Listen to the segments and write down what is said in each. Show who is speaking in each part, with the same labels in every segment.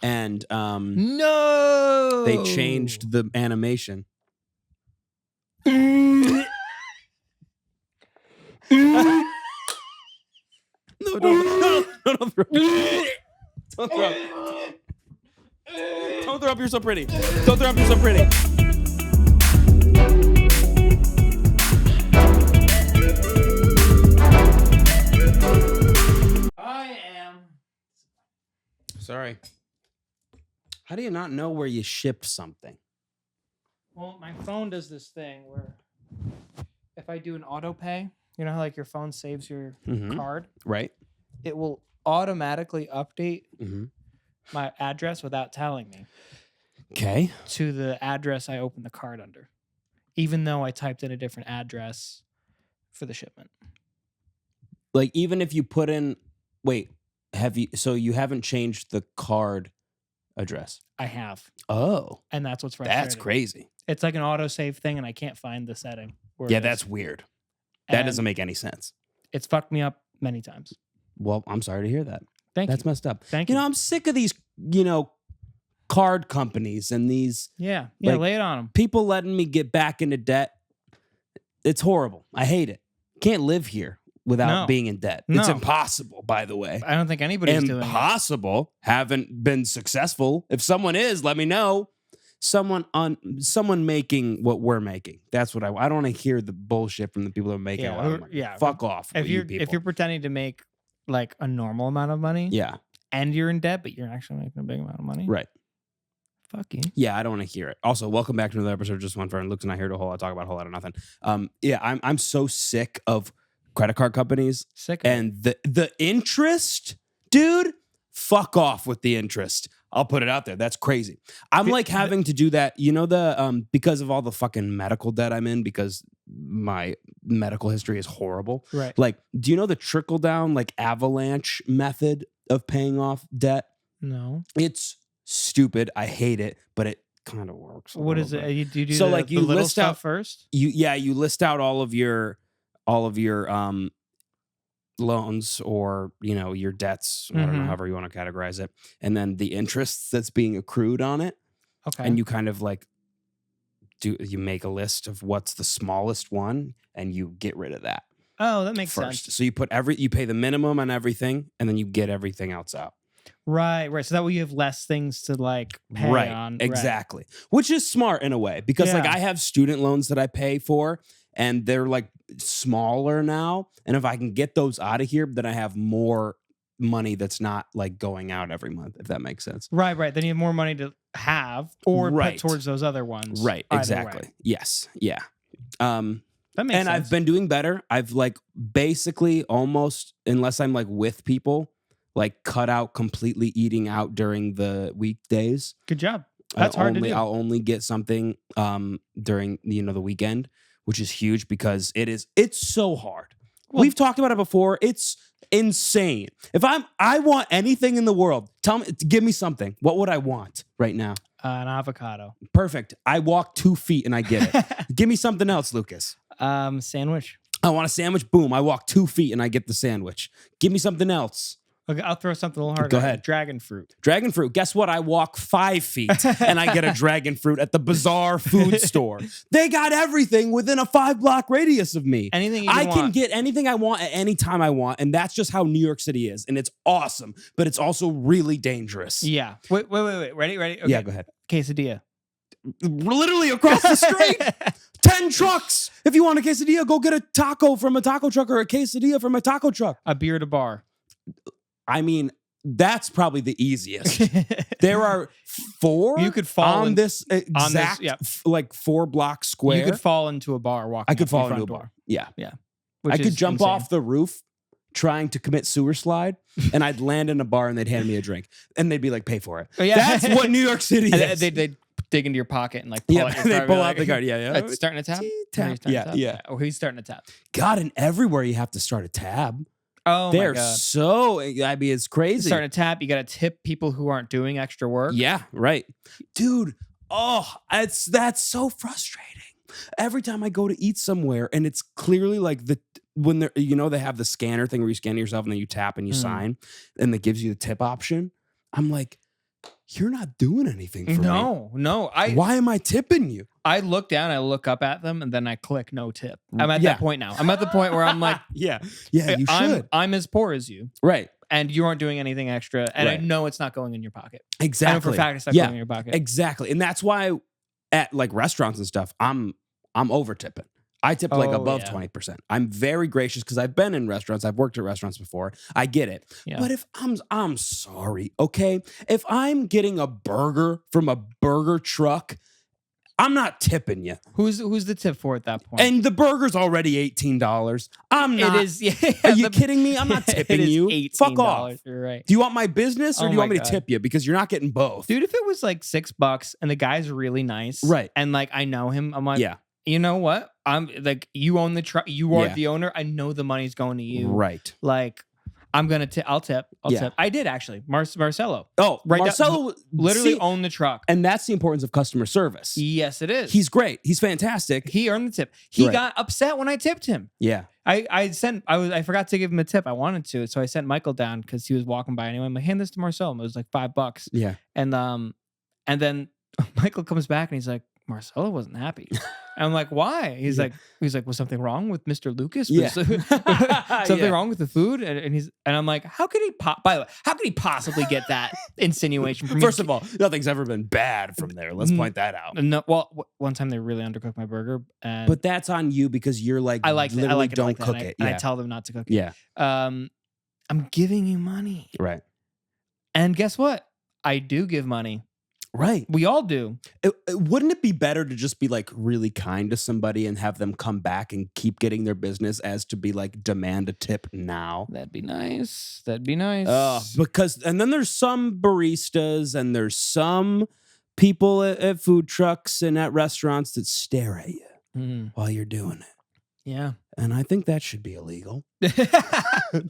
Speaker 1: and
Speaker 2: No,
Speaker 1: they changed the animation. No, don't throw up. Don't throw up, you're so pretty. Don't throw up, you're so pretty.
Speaker 2: I am.
Speaker 1: Sorry. How do you not know where you shipped something?
Speaker 2: Well, my phone does this thing where if I do an auto pay, you know how like your phone saves your card?
Speaker 1: Right.
Speaker 2: It will automatically update
Speaker 1: Mm-hmm.
Speaker 2: my address without telling me
Speaker 1: Okay.
Speaker 2: to the address I opened the card under, even though I typed in a different address for the shipment.
Speaker 1: Like, even if you put in, so you haven't changed the card address?
Speaker 2: I have.
Speaker 1: Oh.
Speaker 2: And that's what's frustrating.
Speaker 1: That's crazy.
Speaker 2: It's like an autosave thing, and I can't find the setting.
Speaker 1: Yeah, that's weird. That doesn't make any sense.
Speaker 2: It's fucked me up many times.
Speaker 1: Well, I'm sorry to hear that.
Speaker 2: Thank you.
Speaker 1: That's messed up.
Speaker 2: Thank you.
Speaker 1: You know, I'm sick of these, card companies and these
Speaker 2: Yeah,
Speaker 1: like,
Speaker 2: lay it on them.
Speaker 1: people letting me get back into debt. It's horrible. I hate it. Can't live here without being in debt. It's
Speaker 2: No.
Speaker 1: impossible, by the way.
Speaker 2: I don't think anybody's doing it.
Speaker 1: Impossible. Haven't been successful. If someone is, let me know. Someone making what we're making. That's what I don't want to hear the bullshit from the people that are making a lot of money.
Speaker 2: Yeah.
Speaker 1: Fuck off.
Speaker 2: If you're pretending to make like a normal amount of money,
Speaker 1: yeah,
Speaker 2: and you're in debt, but you're actually making a big amount of money,
Speaker 1: right.
Speaker 2: Fuck you.
Speaker 1: Yeah, I don't want to hear it. Also, welcome back to another episode of JustOneFern. Luke's and I here to talk about a whole lot of nothing. Yeah, I'm so sick of credit card companies.
Speaker 2: Sick of
Speaker 1: and the interest, dude. Fuck off with the interest. I'll put it out there. That's crazy. I'm like having to do that. You know, because of all the fucking medical debt I'm in, because my medical history is horrible.
Speaker 2: Right.
Speaker 1: Like, do you know the trickle down, like avalanche method of paying off debt?
Speaker 2: No.
Speaker 1: It's stupid. I hate it, but it kind of works.
Speaker 2: What is it? You do
Speaker 1: so
Speaker 2: the,
Speaker 1: like
Speaker 2: the
Speaker 1: you
Speaker 2: little
Speaker 1: list
Speaker 2: stuff
Speaker 1: out
Speaker 2: first?
Speaker 1: You list out all of your loans or your debts, I don't know, however you want to categorize it, and then the interest that's being accrued on it.
Speaker 2: Okay.
Speaker 1: And you kind of like you make a list of what's the smallest one and you get rid of that.
Speaker 2: Oh, that makes
Speaker 1: first.
Speaker 2: sense.
Speaker 1: So you pay the minimum on everything and then you get everything else out.
Speaker 2: Right. So that way you have less things to like pay on.
Speaker 1: Exactly. Which is smart in a way because like I have student loans that I pay for and they're like smaller now. And if I can get those out of here, then I have more money that's not like going out every month, if that makes sense.
Speaker 2: Right. Then you have more money to have or put towards those other ones.
Speaker 1: Right. Exactly. Way. Yes. Yeah.
Speaker 2: That makes sense.
Speaker 1: I've been doing better. I've like basically almost, unless I'm like with people, like cut out completely eating out during the weekdays.
Speaker 2: Good job. That's hard to do.
Speaker 1: I'll only get something during the weekend, which is huge because it's so hard. Well, we've talked about it before. It's insane. If I want anything in the world, give me something. What would I want right now?
Speaker 2: An avocado.
Speaker 1: Perfect. I walk 2 feet and I get it. Give me something else, Lucas.
Speaker 2: Sandwich.
Speaker 1: I want a sandwich. Boom. I walk 2 feet and I get the sandwich. Give me something else.
Speaker 2: Okay, I'll throw something a little harder.
Speaker 1: Go ahead.
Speaker 2: Dragon fruit.
Speaker 1: Dragon fruit. Guess what? I walk 5 feet and I get a dragon fruit at the Bazaar food store. They got everything within a 5-block radius of me.
Speaker 2: Anything
Speaker 1: I can get anything I want at any time I want. And that's just how New York City is. And it's awesome, but it's also really dangerous.
Speaker 2: Yeah. Wait. Ready? Okay.
Speaker 1: Yeah, go ahead.
Speaker 2: Quesadilla.
Speaker 1: Literally across the street. 10 trucks. If you want a quesadilla, go get a taco from a taco truck or a quesadilla from a taco truck.
Speaker 2: A beer at a bar.
Speaker 1: I mean, that's probably the easiest. There are 4.
Speaker 2: You could fall
Speaker 1: on this exact like 4-block square.
Speaker 2: You could fall into a bar walking.
Speaker 1: I could fall into a
Speaker 2: door.
Speaker 1: bar. Yeah.
Speaker 2: Which
Speaker 1: I could jump
Speaker 2: insane.
Speaker 1: off the roof trying to commit sewer slide, and I'd land in a bar and they'd hand me a drink, and they'd be like, "Pay for it."
Speaker 2: Oh, yeah.
Speaker 1: That's what New York City is.
Speaker 2: They'd dig into your pocket and like pull out your
Speaker 1: they
Speaker 2: card.
Speaker 1: pull out the card. Yeah.
Speaker 2: It's starting to tap.
Speaker 1: Yeah.
Speaker 2: Oh, he's starting to tap.
Speaker 1: God, and everywhere you have to start a tab.
Speaker 2: Oh,
Speaker 1: they're
Speaker 2: my God.
Speaker 1: so. I mean, it's crazy.
Speaker 2: Starting to tap. You got to tip people who aren't doing extra work.
Speaker 1: Yeah, right, dude. Oh, that's so frustrating. Every time I go to eat somewhere, and it's clearly like when they're they have the scanner thing where you scan yourself and then you tap and you sign, and it gives you the tip option. I'm like, you're not doing anything for me.
Speaker 2: No.
Speaker 1: Why am I tipping you?
Speaker 2: I look down, I look up at them, and then I click no tip. I'm at that point now. I'm at the point where I'm like,
Speaker 1: yeah, you should.
Speaker 2: I'm as poor as you.
Speaker 1: Right.
Speaker 2: And you aren't doing anything extra. And I know it's not going in your pocket.
Speaker 1: Exactly.
Speaker 2: I know for a fact it's not going in your pocket.
Speaker 1: Exactly. And that's why at like restaurants and stuff, I'm over tipping. I tip like above 20%. I'm very gracious because I've been in restaurants. I've worked at restaurants before. I get it. Yeah. But if I'm sorry, okay? If I'm getting a burger from a burger truck, I'm not tipping you.
Speaker 2: Who's the tip for at that point?
Speaker 1: And the burger's already $18. I'm not.
Speaker 2: It is. Yeah,
Speaker 1: Are you kidding me? I'm not tipping you.
Speaker 2: $18.
Speaker 1: Fuck off.
Speaker 2: You're right.
Speaker 1: Do you want my business or do you want me to tip you? Because you're not getting both.
Speaker 2: Dude, if it was like $6 and the guy's really nice,
Speaker 1: right?
Speaker 2: And like I know him, I'm like, you know what? I'm like, you own the truck. You are the owner. I know the money's going to you.
Speaker 1: Right.
Speaker 2: Like, I'm gonna tip. I'll tip. I did actually. Marcelo.
Speaker 1: Oh, right. Marcelo
Speaker 2: literally owned the truck,
Speaker 1: and that's the importance of customer service.
Speaker 2: Yes, it is.
Speaker 1: He's great. He's fantastic.
Speaker 2: He earned the tip. He got upset when I tipped him.
Speaker 1: Yeah.
Speaker 2: I forgot to give him a tip. I wanted to, so I sent Michael down because he was walking by anyway. I'm like, hand this to Marcelo. It was like $5.
Speaker 1: Yeah.
Speaker 2: And then Michael comes back and he's like, Marcelo wasn't happy. And I'm like, why? He's like, was something wrong with Mr. Lucas?
Speaker 1: Yeah.
Speaker 2: Something wrong with the food? And I'm like, how could he by the way, how could he possibly get that insinuation from me?
Speaker 1: First of all, nothing's ever been bad from there. Let's point that out.
Speaker 2: No, well, one time they really undercooked my burger,
Speaker 1: but that's on you because you're like,
Speaker 2: I like it,
Speaker 1: don't cook it.
Speaker 2: And I tell them not to cook it.
Speaker 1: Yeah.
Speaker 2: I'm giving you money.
Speaker 1: Right.
Speaker 2: And guess what? I do give money.
Speaker 1: Right.
Speaker 2: We all do.
Speaker 1: Wouldn't it be better to just be like really kind to somebody and have them come back and keep getting their business as to be like demand a tip now?
Speaker 2: That'd be nice.
Speaker 1: Because, and then there's some baristas and there's some people at food trucks and at restaurants that stare at you while you're doing it.
Speaker 2: Yeah.
Speaker 1: And I think that should be illegal.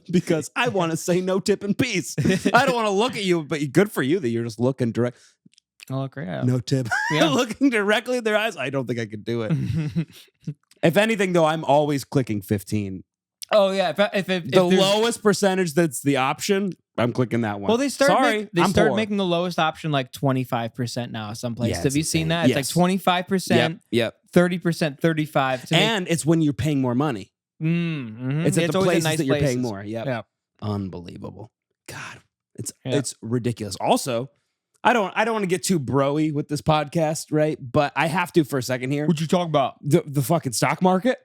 Speaker 1: Because I want to say no tip in peace. I don't want to look at you, but good for you that you're just looking direct.
Speaker 2: Oh, great. Yeah.
Speaker 1: No tip. Yeah. Looking directly in their eyes. I don't think I could do it. If anything, though, I'm always clicking 15.
Speaker 2: Oh, yeah. If
Speaker 1: the lowest percentage that's the option, I'm clicking that one.
Speaker 2: Well, they started making the lowest option like 25% now someplace.
Speaker 1: Yeah,
Speaker 2: Have you seen that? It's like 25%,
Speaker 1: yep.
Speaker 2: 30%, 35%.
Speaker 1: And it's when you're paying more money.
Speaker 2: Mm-hmm.
Speaker 1: It's at the places that you're paying more.
Speaker 2: Yep.
Speaker 1: Unbelievable. God, it's ridiculous. Also, I don't want to get too bro-y with this podcast, right? But I have to for a second here.
Speaker 2: What you talking about?
Speaker 1: The fucking stock market.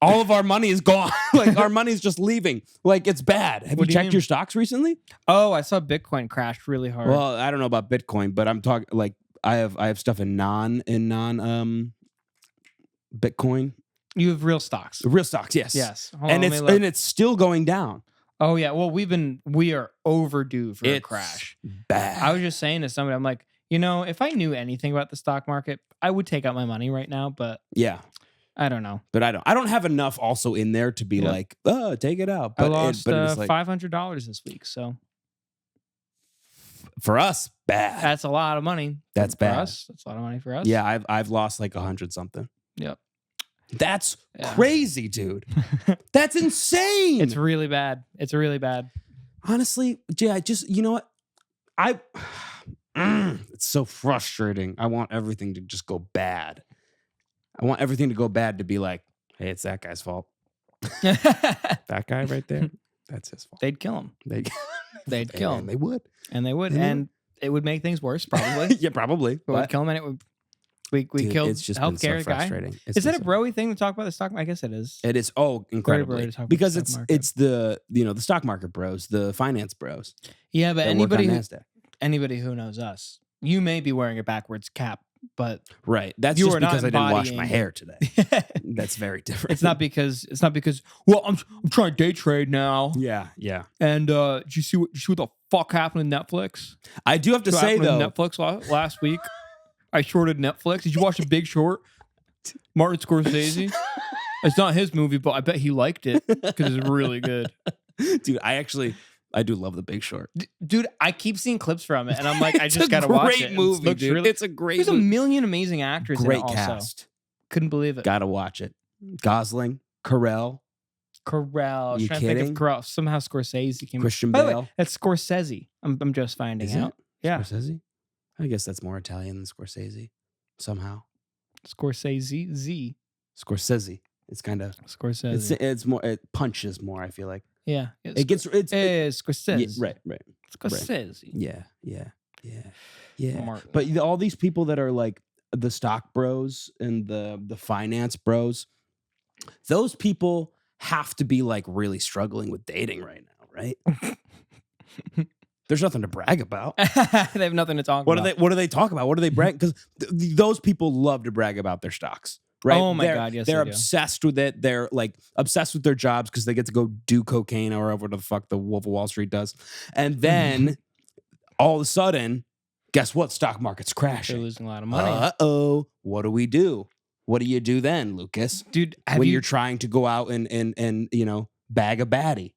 Speaker 1: All of our money is gone. Like our money's just leaving. Like it's bad. Have you checked your stocks recently?
Speaker 2: Oh, I saw Bitcoin crashed really hard.
Speaker 1: Well, I don't know about Bitcoin, but I'm talking like I have stuff in non Bitcoin.
Speaker 2: You have real stocks.
Speaker 1: Real stocks, yes.
Speaker 2: Yes.
Speaker 1: And it's still going down.
Speaker 2: Oh yeah. Well, we are overdue for a crash.
Speaker 1: Bad.
Speaker 2: I was just saying to somebody, I'm like, if I knew anything about the stock market, I would take out my money right now, but
Speaker 1: yeah.
Speaker 2: I don't know.
Speaker 1: But I don't have enough also in there to be like, oh, take it out. But
Speaker 2: I lost
Speaker 1: like,
Speaker 2: $500 this week, so
Speaker 1: for us, bad.
Speaker 2: That's a lot of money.
Speaker 1: That's
Speaker 2: for
Speaker 1: bad.
Speaker 2: Us. That's a lot of money for us.
Speaker 1: Yeah, I've lost like 100 something.
Speaker 2: Yep.
Speaker 1: That's crazy, dude. That's insane.
Speaker 2: It's really bad. It's really bad.
Speaker 1: Honestly, Jay, I just, you know what? It's so frustrating. I want everything to just go bad. I want everything to go bad to be like, hey, it's that guy's fault. That guy right there, that's his fault.
Speaker 2: They'd kill him. They'd kill him.
Speaker 1: They would.
Speaker 2: And they would. And it would make things worse, probably.
Speaker 1: Yeah, probably.
Speaker 2: But we'd kill him and it would... We killed healthcare guy. Is that a broy thing to talk about the stock? I guess it is.
Speaker 1: It is. Oh, incredibly. Because it's the the stock market bros, the finance bros.
Speaker 2: Yeah, but anybody who knows us, you may be wearing a backwards cap, but
Speaker 1: right. That's just because I didn't wash my hair today. That's very different.
Speaker 2: It's not because. Well, I'm trying to day trade now.
Speaker 1: Yeah.
Speaker 2: And did you see what the fuck happened to Netflix?
Speaker 1: I do have to say though,
Speaker 2: Netflix last week. I shorted Netflix. Did you watch The Big Short? Martin Scorsese. It's not his movie, but I bet he liked it because it's really good.
Speaker 1: Dude, I do love The Big Short.
Speaker 2: Dude, I keep seeing clips from it, and I'm like, I just gotta watch it.
Speaker 1: Great movie, dude. It's a great movie.
Speaker 2: There's a million amazing actors
Speaker 1: great
Speaker 2: in it
Speaker 1: cast.
Speaker 2: Also. Couldn't believe it.
Speaker 1: Gotta watch it. Gosling, Carell.
Speaker 2: You kidding? Think of Carell. Somehow Scorsese came.
Speaker 1: Christian
Speaker 2: By
Speaker 1: Bale.
Speaker 2: the way, that's Scorsese. I'm just finding out. Yeah.
Speaker 1: Scorsese? I guess that's more Italian than Scorsese somehow.
Speaker 2: Scorsese.
Speaker 1: Scorsese. It's kind of
Speaker 2: Scorsese.
Speaker 1: it's more, it punches more, I feel like.
Speaker 2: Yeah.
Speaker 1: It gets it's
Speaker 2: Scorsese.
Speaker 1: right.
Speaker 2: Scorsese.
Speaker 1: Yeah.
Speaker 2: Martin.
Speaker 1: But all these people that are like the stock bros and the finance bros, those people have to be like really struggling with dating right now, right? There's nothing to brag about.
Speaker 2: They have nothing to talk about.
Speaker 1: What do they talk about? What do they brag? Because those people love to brag about their stocks, right?
Speaker 2: Oh my God, yes,
Speaker 1: they're
Speaker 2: they do.
Speaker 1: obsessed with it. They're like obsessed with their jobs because they get to go do cocaine or whatever the fuck the Wolf of Wall Street does, and then all of a sudden, guess what? Stock market's
Speaker 2: They're
Speaker 1: crashing.
Speaker 2: losing a lot of money.
Speaker 1: Uh-oh. What do we do? What do you do then, Lucas?
Speaker 2: Dude,
Speaker 1: When you're trying to go out and bag a baddie.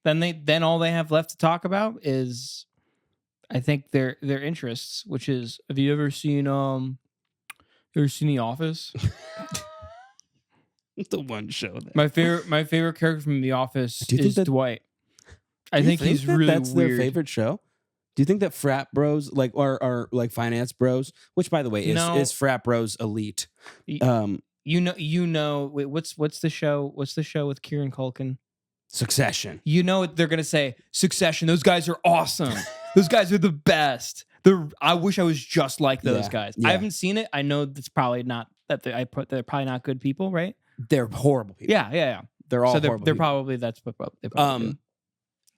Speaker 2: then all they have left to talk about is, I think, their interests, which is, have you ever seen The Office?
Speaker 1: The one show that
Speaker 2: My favorite character from The Office
Speaker 1: Do you think
Speaker 2: is
Speaker 1: that-
Speaker 2: Dwight. I
Speaker 1: Do you
Speaker 2: think he's
Speaker 1: that
Speaker 2: really
Speaker 1: that's
Speaker 2: weird.
Speaker 1: their favorite show. Do you think that frat bros are like finance bros, which by the way is frat bros elite?
Speaker 2: Y- Wait, what's the show? What's the show with Kieran Culkin?
Speaker 1: Succession.
Speaker 2: You know they're gonna say Succession. Those guys are awesome. Those guys are the best. I wish I was just like those
Speaker 1: Yeah,
Speaker 2: guys.
Speaker 1: yeah.
Speaker 2: I haven't seen it. I know that's probably not that they're probably not good people, right?
Speaker 1: They're horrible people.
Speaker 2: Yeah.
Speaker 1: They're all
Speaker 2: So they're
Speaker 1: horrible. people.
Speaker 2: probably that's what they probably do.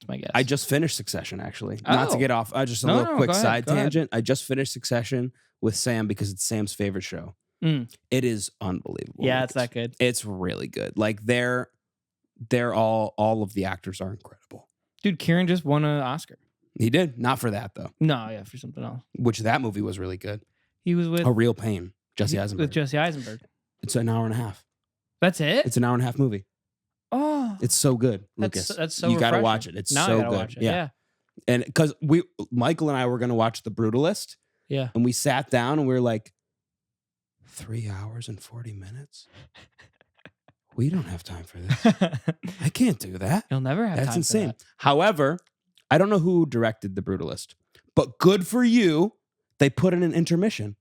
Speaker 2: That's my guess.
Speaker 1: I just finished Succession, actually. Not to
Speaker 2: Oh.
Speaker 1: get off. Just a
Speaker 2: No,
Speaker 1: little
Speaker 2: no,
Speaker 1: quick
Speaker 2: go ahead,
Speaker 1: side
Speaker 2: go ahead.
Speaker 1: tangent. I just finished Succession with Sam because it's Sam's favorite show.
Speaker 2: Mm.
Speaker 1: It is unbelievable.
Speaker 2: Yeah,
Speaker 1: Lucas.
Speaker 2: it's that good.
Speaker 1: It's really good. Like they're all of the actors are incredible.
Speaker 2: Dude, Kieran just won an Oscar.
Speaker 1: He did. Not for that though.
Speaker 2: No, yeah, for something else.
Speaker 1: Which that movie was really good.
Speaker 2: He was with
Speaker 1: A Real Pain. Jesse Eisenberg.
Speaker 2: With Jesse Eisenberg.
Speaker 1: It's an hour and a half.
Speaker 2: That's it?
Speaker 1: It's an hour and a half movie.
Speaker 2: Oh.
Speaker 1: It's so good, Lucas.
Speaker 2: That's so
Speaker 1: you got to
Speaker 2: refreshing.
Speaker 1: watch it. It's
Speaker 2: Now I
Speaker 1: so
Speaker 2: gotta
Speaker 1: good.
Speaker 2: watch it.
Speaker 1: Yeah.
Speaker 2: Yeah.
Speaker 1: And because Michael and I were going to watch The Brutalist,
Speaker 2: Yeah.
Speaker 1: and we sat down and we were like, 3 hours and 40 minutes? We don't have time for this. I can't do that.
Speaker 2: You'll never have
Speaker 1: That's
Speaker 2: time
Speaker 1: insane.
Speaker 2: for that.
Speaker 1: However, I don't know who directed The Brutalist, but good for you. They put in an intermission.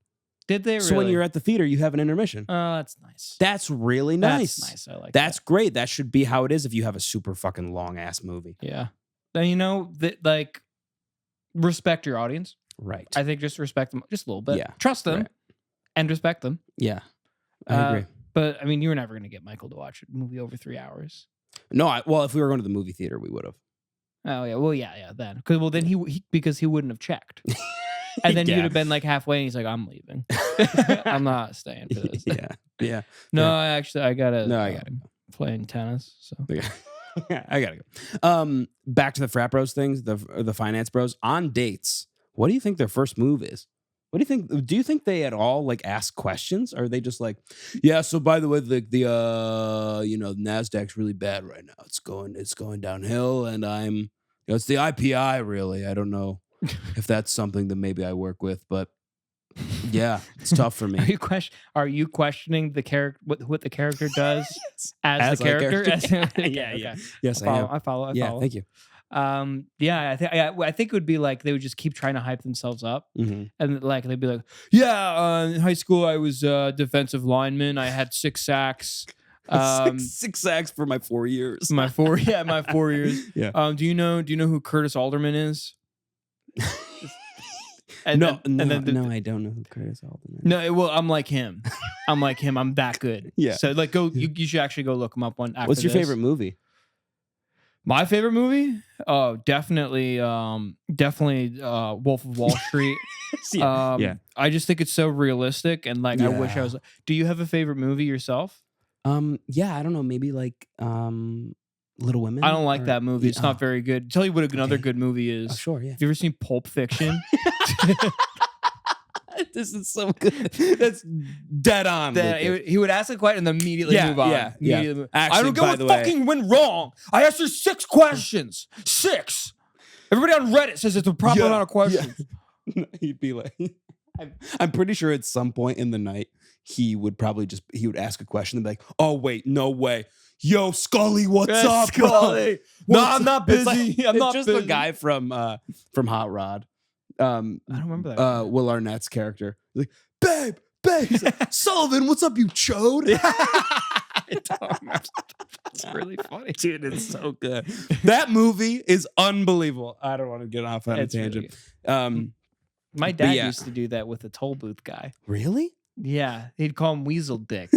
Speaker 2: Did they really?
Speaker 1: So when you're at the theater, you have an intermission.
Speaker 2: Oh, that's nice.
Speaker 1: That's really nice.
Speaker 2: That's nice. I like
Speaker 1: That's great. That should be how it is if you have a super fucking long ass movie.
Speaker 2: that. Yeah. Then like respect your audience.
Speaker 1: Right.
Speaker 2: I think just respect them just a little bit.
Speaker 1: Yeah.
Speaker 2: Trust them
Speaker 1: Right.
Speaker 2: and respect them.
Speaker 1: Yeah. I agree.
Speaker 2: But I mean, you were never going to get Michael to watch a movie over 3 hours.
Speaker 1: No, well, if we were going to the movie theater, we would have.
Speaker 2: Oh yeah. Well, yeah. Then then because he wouldn't have checked. And then
Speaker 1: Yeah.
Speaker 2: you'd have been like halfway, and he's like, "I'm leaving. I'm not staying for this."
Speaker 1: Yeah.
Speaker 2: No,
Speaker 1: Yeah.
Speaker 2: I gotta.
Speaker 1: No, I gotta
Speaker 2: playing tennis. So
Speaker 1: Yeah, I gotta go. Back to the frat bros things, the finance bros on dates. What do you think their first move is? What do you think? Do you think they at all like ask questions? Or are they just like, yeah? So by the way, the Nasdaq's really bad right now. It's going downhill, and it's the IPI really. I don't know if that's something that maybe I work with, but yeah, it's tough for me.
Speaker 2: Are you questioning the character? What the character does as the
Speaker 1: our
Speaker 2: character?
Speaker 1: Yeah. Yes,
Speaker 2: I follow.
Speaker 1: Yeah, thank you.
Speaker 2: I think it would be like they would just keep trying to hype themselves up,
Speaker 1: Mm-hmm.
Speaker 2: and like they'd be like, "Yeah, in high school I was a defensive lineman. I had 6 sacks."
Speaker 1: Six sacks for my 4 years.
Speaker 2: My 4 years.
Speaker 1: Yeah.
Speaker 2: Do you know who Curtis Alderman is?
Speaker 1: I don't know who Curtis Alderman is.
Speaker 2: No, well, I'm like him. I'm that good.
Speaker 1: Yeah.
Speaker 2: So like, you should actually go look him up one. After
Speaker 1: What's your
Speaker 2: this.
Speaker 1: favorite movie?
Speaker 2: My favorite movie? Oh, definitely Wolf of Wall Street.
Speaker 1: Yeah.
Speaker 2: I just think it's so realistic, and like I wish I
Speaker 1: Yeah.
Speaker 2: was. Do you have a favorite movie yourself?
Speaker 1: Yeah, I don't know, maybe like Little Women.
Speaker 2: I don't like that movie. It's not very good. Tell you what another
Speaker 1: Okay.
Speaker 2: good movie is.
Speaker 1: Oh, sure, yeah.
Speaker 2: Have you ever seen Pulp Fiction?
Speaker 1: This is so good. That's dead on.
Speaker 2: He would ask a question and immediately move on.
Speaker 1: Yeah.
Speaker 2: Immediately move-
Speaker 1: Actually,
Speaker 2: I don't get
Speaker 1: by
Speaker 2: what
Speaker 1: the way-
Speaker 2: fucking went wrong. I asked her 6 questions. 6. Everybody on Reddit says it's a proper amount of questions.
Speaker 1: Yeah. He'd be like, I'm pretty sure at some point in the night he would ask a question and be like, oh wait, no way. Yo, Scully, what's up, bro?
Speaker 2: Scully. No, I'm not
Speaker 1: It's like-
Speaker 2: busy. I'm
Speaker 1: it's
Speaker 2: not
Speaker 1: just
Speaker 2: busy.
Speaker 1: the guy from Hot Rod.
Speaker 2: I don't remember that.
Speaker 1: Will Arnett's character. He's like, babe. He's like, Sullivan, what's up, you chode?
Speaker 2: It's really funny.
Speaker 1: Dude, it's so good. That movie is unbelievable. I don't want to get off on a
Speaker 2: It's
Speaker 1: tangent.
Speaker 2: My dad
Speaker 1: yeah.
Speaker 2: used to do that with the toll booth guy.
Speaker 1: Really?
Speaker 2: Yeah, he'd call him Weasel Dick.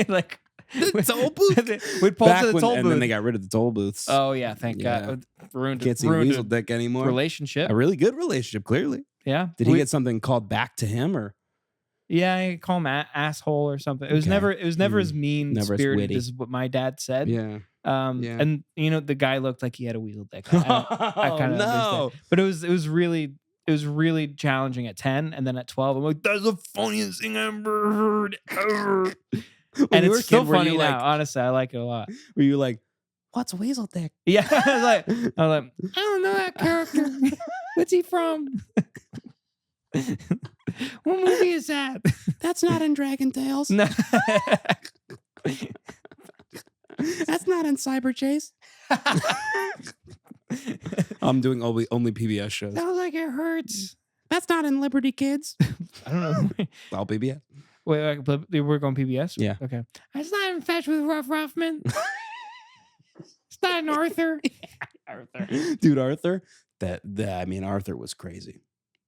Speaker 2: Like
Speaker 1: The toll booth?
Speaker 2: we'd pull to the toll
Speaker 1: and
Speaker 2: booth.
Speaker 1: then they got rid of the toll booths.
Speaker 2: Oh yeah, thank God. Ruined
Speaker 1: Can't see
Speaker 2: ruined
Speaker 1: Weasel
Speaker 2: a
Speaker 1: Dick anymore.
Speaker 2: relationship.
Speaker 1: A really good relationship, clearly.
Speaker 2: Yeah.
Speaker 1: Did he get something called back to him, or?
Speaker 2: Yeah, I call him asshole or something. It was
Speaker 1: Okay.
Speaker 2: never as mean
Speaker 1: Never as
Speaker 2: spirited
Speaker 1: witty.
Speaker 2: as what my dad said.
Speaker 1: Yeah. Yeah.
Speaker 2: And the guy looked like he had a weasel dick. I kind of understand. But it was really challenging at 10, and then at 12, I'm like, that's the funniest thing I ever heard ever. And it's still funny now. Honestly, I like it a lot.
Speaker 1: Were you like, what's Weasel Dick?
Speaker 2: Yeah, I was like, I don't know that character. What's he from? What movie is that?
Speaker 1: That's not in Dragon Tales.
Speaker 2: No.
Speaker 1: That's not in Cyber Chase. I'm doing only PBS shows.
Speaker 2: Sounds like it hurts.
Speaker 1: That's not in Liberty Kids.
Speaker 2: I don't know.
Speaker 1: All PBS.
Speaker 2: Wait, we're going PBS?
Speaker 1: Yeah.
Speaker 2: Okay. It's not in Fetch with Rough Ruffman. It's not in Arthur.
Speaker 1: Arthur. Dude, Arthur. Arthur was crazy.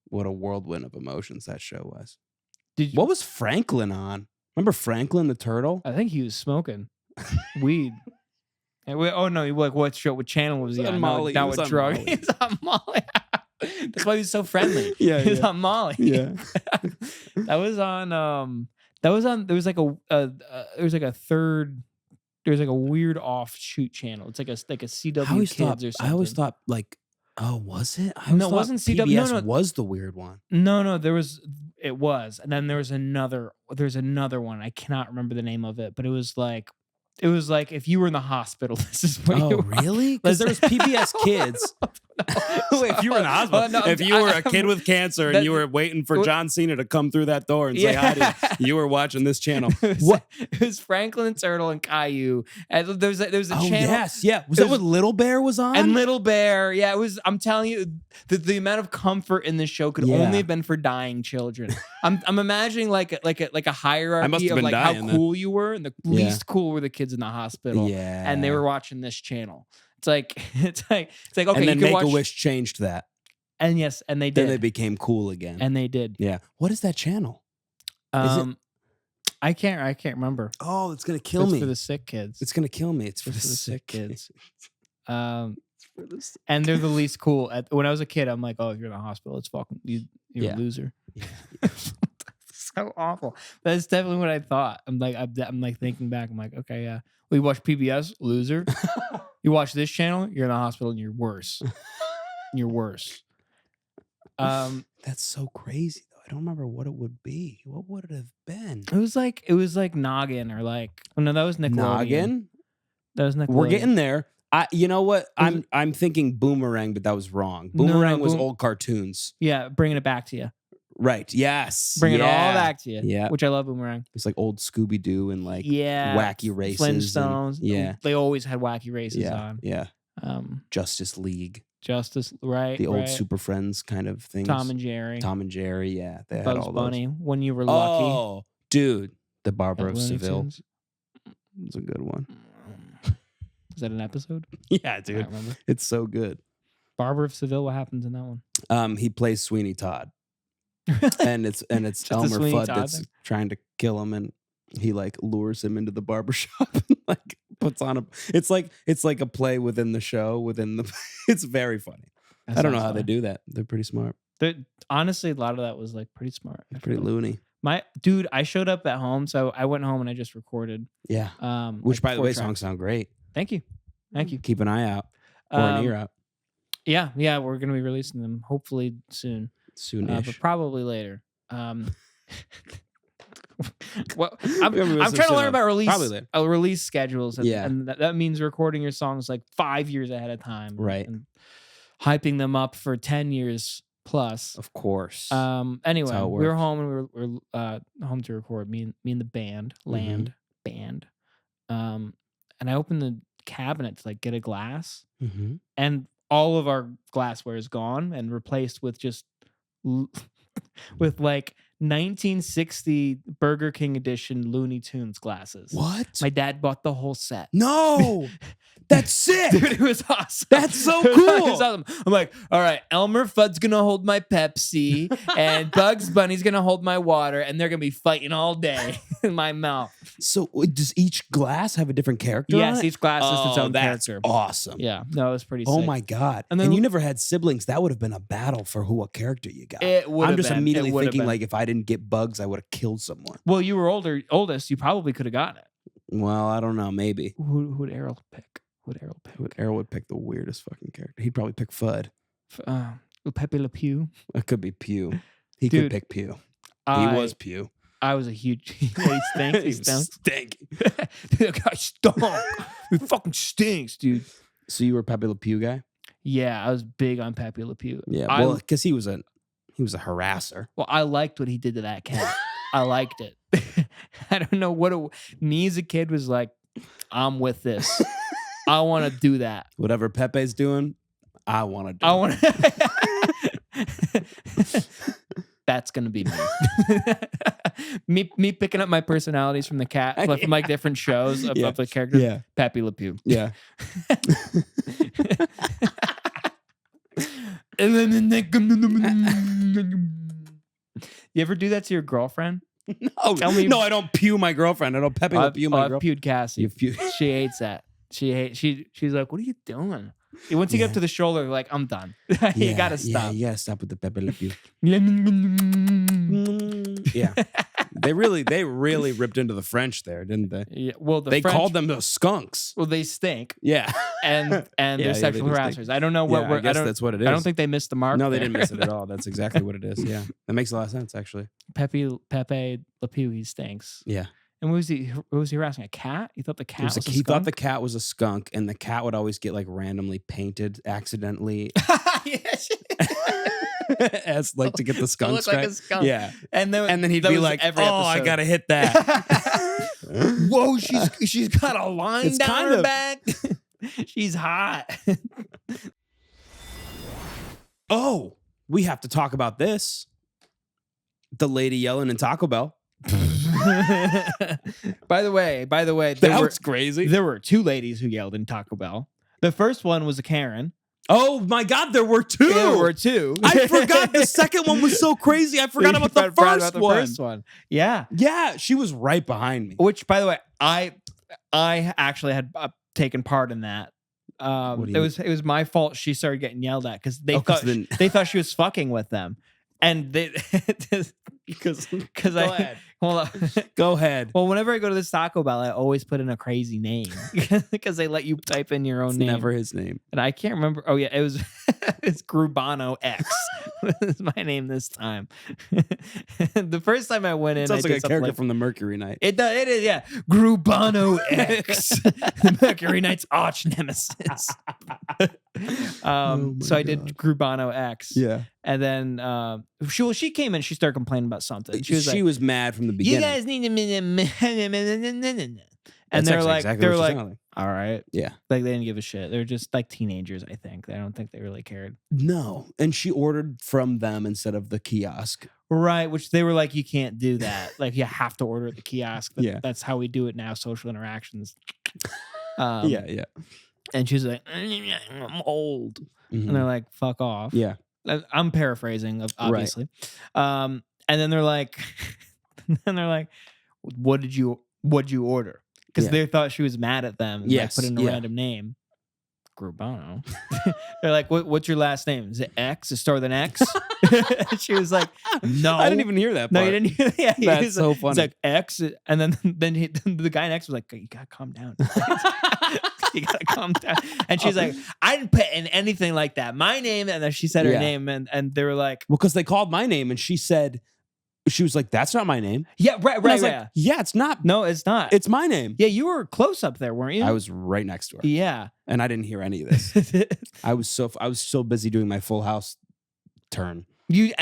Speaker 1: What a whirlwind of emotions that show was. What was Franklin on? Remember Franklin the turtle?
Speaker 2: I think he was smoking weed. Oh no, what channel was he on?
Speaker 1: Molly.
Speaker 2: Not what drug. He's on Molly. That's why he was so friendly.
Speaker 1: Yeah,
Speaker 2: he was on Molly.
Speaker 1: Yeah.
Speaker 2: There was like a weird offshoot channel. It's like a CW Kids or something.
Speaker 1: I always thought like, oh, was it?
Speaker 2: It wasn't CW.
Speaker 1: PBS
Speaker 2: No,
Speaker 1: was the weird one.
Speaker 2: No, it was. And then there's another one. I cannot remember the name of it, but it was like if you were in the hospital, this is what you were.
Speaker 1: Really? Because there was PBS Kids. If you were in the hospital, if you were a kid with cancer and you were waiting for John Cena to come through that door and say hi to you, you were watching this channel.
Speaker 2: It was Franklin Turtle and Caillou. And there was a channel.
Speaker 1: Yes, yeah. Was that what Little Bear was on?
Speaker 2: And Little Bear, yeah. It was. I'm telling you, the amount of comfort in this show could only have been for dying children. I'm imagining like a hierarchy of like how cool you were, and the least cool were the kids in the hospital.
Speaker 1: Yeah,
Speaker 2: and they were watching this channel. It's like okay.
Speaker 1: And then
Speaker 2: you can watch.
Speaker 1: Make-A-Wish changed that.
Speaker 2: And yes, and they did.
Speaker 1: Then they became cool again.
Speaker 2: And they did.
Speaker 1: Yeah. What is that channel?
Speaker 2: I can't remember.
Speaker 1: Oh, it's gonna kill me.
Speaker 2: It's for the sick kids.
Speaker 1: It's gonna kill me. It's for
Speaker 2: the
Speaker 1: sick
Speaker 2: kids. And they're the least cool. When I was a kid, I'm like, oh, if you're in the hospital, it's fucking you're a loser. Yeah. So awful. That's definitely what I thought. I'm like thinking back. I'm like, okay, yeah. Well, you watch PBS, loser. You watch this channel, you're in the hospital and you're worse. You're worse.
Speaker 1: That's so crazy though. I don't remember what it would be. What would it have been?
Speaker 2: It was like Noggin or like no, that was Nickelodeon.
Speaker 1: Noggin?
Speaker 2: That was Nickelodeon.
Speaker 1: We're getting there. You know what? I'm thinking Boomerang, but that was wrong. Boomerang was old cartoons.
Speaker 2: Yeah, bringing it back to you.
Speaker 1: Right. Yes.
Speaker 2: Bring it all back to you.
Speaker 1: Yeah.
Speaker 2: Which I love Boomerang.
Speaker 1: It's like old Scooby Doo and like wacky races.
Speaker 2: Flintstones.
Speaker 1: Yeah.
Speaker 2: They always had wacky races on.
Speaker 1: Yeah. Justice League.
Speaker 2: Right.
Speaker 1: The old Super Friends kind of things.
Speaker 2: Tom and Jerry.
Speaker 1: Yeah. They had
Speaker 2: Bugs
Speaker 1: all
Speaker 2: Bunny.
Speaker 1: those.
Speaker 2: When You Were Lucky.
Speaker 1: Oh, dude. The Barber of Seville.
Speaker 2: Tunes.
Speaker 1: It's a good one.
Speaker 2: Is that an episode?
Speaker 1: Yeah, dude. It's so good.
Speaker 2: Barber of Seville. What happens in that one?
Speaker 1: He plays Sweeney Todd. and it's Elmer Fudd that's trying to kill him, and he like lures him into the barbershop and like puts on a it's like a play within the show it's very funny. I don't know how they do that. They're pretty smart.
Speaker 2: Honestly, a lot of that was like pretty smart.
Speaker 1: Pretty loony.
Speaker 2: I showed up at home, so I went home and I just recorded.
Speaker 1: Yeah. Which, by the way, songs sound great.
Speaker 2: Thank you.
Speaker 1: Keep an ait out or an ear out.
Speaker 2: Yeah, we're gonna be releasing them hopefully soon.
Speaker 1: Soonish.
Speaker 2: But probably later. Well, I'm trying to learn about release schedules, and that means recording your songs like 5 years ahead of time,
Speaker 1: right?
Speaker 2: And hyping them up for 10 years plus,
Speaker 1: of course.
Speaker 2: Anyway, we were home and we were home to record. Me and the band, band. And I opened the cabinet to like get a glass, and all of our glassware is gone and replaced with just with like 1960 Burger King edition Looney Tunes glasses.
Speaker 1: What?
Speaker 2: My dad bought the whole set.
Speaker 1: No, that's sick.
Speaker 2: Dude, it was awesome.
Speaker 1: That's so
Speaker 2: It
Speaker 1: cool.
Speaker 2: was awesome. I'm like, all right, Elmer Fudd's gonna hold my Pepsi, and Bugs Bunny's gonna hold my water, and they're gonna be fighting all day in my mouth.
Speaker 1: So does each glass have a different character?
Speaker 2: Yes,
Speaker 1: on it?
Speaker 2: each glass is its own
Speaker 1: that's
Speaker 2: character.
Speaker 1: awesome.
Speaker 2: Yeah, no, it was pretty.
Speaker 1: Oh
Speaker 2: sick.
Speaker 1: my god!
Speaker 2: And
Speaker 1: And,
Speaker 2: then-
Speaker 1: you never had siblings. That would have been a battle for what character you got.
Speaker 2: It would.
Speaker 1: I'm just
Speaker 2: been.
Speaker 1: immediately
Speaker 2: It would've
Speaker 1: thinking
Speaker 2: been.
Speaker 1: like if I didn't get Bugs, I would have killed someone.
Speaker 2: Well, you were oldest. You probably could have gotten it.
Speaker 1: Well, I don't know. Maybe.
Speaker 2: Who would Errol pick? Would Errol pick?
Speaker 1: Errol would pick the weirdest fucking character. He'd probably pick Fudd.
Speaker 2: Pepe Le Pew.
Speaker 1: It could be Pew. He
Speaker 2: Dude,
Speaker 1: could pick Pew. He was Pew.
Speaker 2: I was a huge. He stinks. He stinks.
Speaker 1: Stink.
Speaker 2: That guy stunk. He fucking stinks, dude.
Speaker 1: So you were a Pepe Le Pew guy?
Speaker 2: Yeah, I was big on Pepe Le Pew.
Speaker 1: Yeah. Well, because he was a harasser.
Speaker 2: Well, I liked what he did to that cat. I liked it. I don't know what me as a kid was like. I'm with this. I want to do that.
Speaker 1: Whatever Pepe's doing, I want to do.
Speaker 2: I want to. That's gonna be me. me picking up my personalities from the cat, like, from like different shows of the characters.
Speaker 1: Yeah.
Speaker 2: Pepe Le Pew.
Speaker 1: Yeah.
Speaker 2: And then you ever do that to your girlfriend?
Speaker 1: No,
Speaker 2: Tell me-
Speaker 1: no, I don't pew my girlfriend. I don't Pepe Le Pew my
Speaker 2: I've
Speaker 1: girlfriend.
Speaker 2: pewed Cassie.
Speaker 1: You pew-
Speaker 2: She hates that. She's like, what are you doing? Once you get up to the shoulder, like, I'm done. You gotta stop.
Speaker 1: Yeah, you gotta stop with the Pepe Le Pew. Yeah. They really ripped into the French there, didn't they?
Speaker 2: Yeah, well,
Speaker 1: They
Speaker 2: French,
Speaker 1: called them the skunks.
Speaker 2: Well, they stink,
Speaker 1: Yeah.
Speaker 2: and
Speaker 1: Yeah,
Speaker 2: they're sexual
Speaker 1: they do
Speaker 2: harassers.
Speaker 1: stink.
Speaker 2: I don't know what
Speaker 1: Yeah,
Speaker 2: we're.
Speaker 1: I guess that's what it is.
Speaker 2: I don't think they missed the mark.
Speaker 1: No, they
Speaker 2: there.
Speaker 1: didn't miss it at all. That's exactly what it is. Yeah. That makes a lot of sense, actually.
Speaker 2: Pepe Le Pew, he stinks.
Speaker 1: Yeah.
Speaker 2: And what was he harassing? A cat? He thought the cat was a
Speaker 1: He thought
Speaker 2: skunk?
Speaker 1: the cat was a skunk, and the cat would always get like randomly painted accidentally
Speaker 2: Yes.
Speaker 1: as like to get the skunk
Speaker 2: look like a
Speaker 1: stripe.
Speaker 2: skunk.
Speaker 1: Yeah.
Speaker 2: And then
Speaker 1: he'd
Speaker 2: that
Speaker 1: be
Speaker 2: was
Speaker 1: like,
Speaker 2: every
Speaker 1: "Oh, I
Speaker 2: episode.
Speaker 1: gotta hit that."
Speaker 2: Whoa, she's got a line
Speaker 1: It's
Speaker 2: down
Speaker 1: kind
Speaker 2: her
Speaker 1: of-
Speaker 2: back. She's hot.
Speaker 1: Oh, we have to talk about this. The lady yelling in Taco Bell.
Speaker 2: By the way,
Speaker 1: That was crazy.
Speaker 2: there were two ladies who yelled in Taco Bell. The first one was a Karen.
Speaker 1: Oh my God, there were two.
Speaker 2: There were two.
Speaker 1: I forgot the second one was so crazy. I forgot about the first one.
Speaker 2: Yeah.
Speaker 1: Yeah, she was right behind me.
Speaker 2: Which, by the way, I actually had taken part in that.
Speaker 1: What do you
Speaker 2: It was my fault. She started getting yelled at because they
Speaker 1: Oh, 'cause
Speaker 2: thought
Speaker 1: then-
Speaker 2: they thought she was fucking with them, and they because
Speaker 1: Go
Speaker 2: I
Speaker 1: ahead.
Speaker 2: hold on.
Speaker 1: Go ahead.
Speaker 2: Well, whenever I go to this Taco Bell, I always put in a crazy name because they let you type in your own
Speaker 1: It's
Speaker 2: name.
Speaker 1: never his name.
Speaker 2: And I can't remember. Oh yeah, it was it's Grubano X. Is my name this time. The first time I went in,
Speaker 1: Sounds
Speaker 2: I
Speaker 1: like
Speaker 2: did
Speaker 1: a
Speaker 2: something
Speaker 1: character
Speaker 2: like,
Speaker 1: from the Mercury Night.
Speaker 2: it does. It is, yeah. Grubano X, the Mercury Knight's arch nemesis.
Speaker 1: Oh
Speaker 2: So
Speaker 1: my
Speaker 2: I did
Speaker 1: God.
Speaker 2: Grubano X,
Speaker 1: Yeah.
Speaker 2: and then she came in. She started complaining about something. She was
Speaker 1: She
Speaker 2: like,
Speaker 1: was mad from the
Speaker 2: "You
Speaker 1: beginning.
Speaker 2: guys need to," and
Speaker 1: That's
Speaker 2: they're
Speaker 1: actually
Speaker 2: like,
Speaker 1: exactly what she sounded like.
Speaker 2: "All right."
Speaker 1: Yeah.
Speaker 2: Like they didn't give a shit. They're just like teenagers. I think. I don't think they really cared.
Speaker 1: No. And she ordered from them instead of the kiosk.
Speaker 2: Right, which they were like, you can't do that. Like you have to order at the kiosk.
Speaker 1: Yeah.
Speaker 2: That's how we do it now. Social interactions.
Speaker 1: Yeah.
Speaker 2: And she's like, I'm old.
Speaker 1: Mhm.
Speaker 2: And they're like, fuck off.
Speaker 1: Yeah.
Speaker 2: I'm paraphrasing, obviously. And then they're like, what did you order? Because
Speaker 1: Yeah.
Speaker 2: they thought she was mad at them. And
Speaker 1: Yes,
Speaker 2: like, put in a
Speaker 1: yeah.
Speaker 2: random name. Grubano. They're like, what's your last name? Is it X? Is it start with an X? She was like, no.
Speaker 1: I didn't even hear that part.
Speaker 2: No, you didn't hear that. Yeah,
Speaker 1: That's so funny.
Speaker 2: It's like X. And then the guy next was like, you gotta calm down. You gotta calm down. And she's like, I didn't put in anything like that. My name. And then she said her
Speaker 1: Yeah.
Speaker 2: name. And they were like,
Speaker 1: Well, because they called my name and she was like, that's not my name.
Speaker 2: yeah, right,
Speaker 1: And I was
Speaker 2: right.
Speaker 1: like, yeah, it's not.
Speaker 2: No, it's not.
Speaker 1: It's my name.
Speaker 2: Yeah, you were close up there, weren't you?
Speaker 1: I was right next to her.
Speaker 2: Yeah.
Speaker 1: And I didn't hear any of this. I was so busy doing my Full House turn.
Speaker 2: You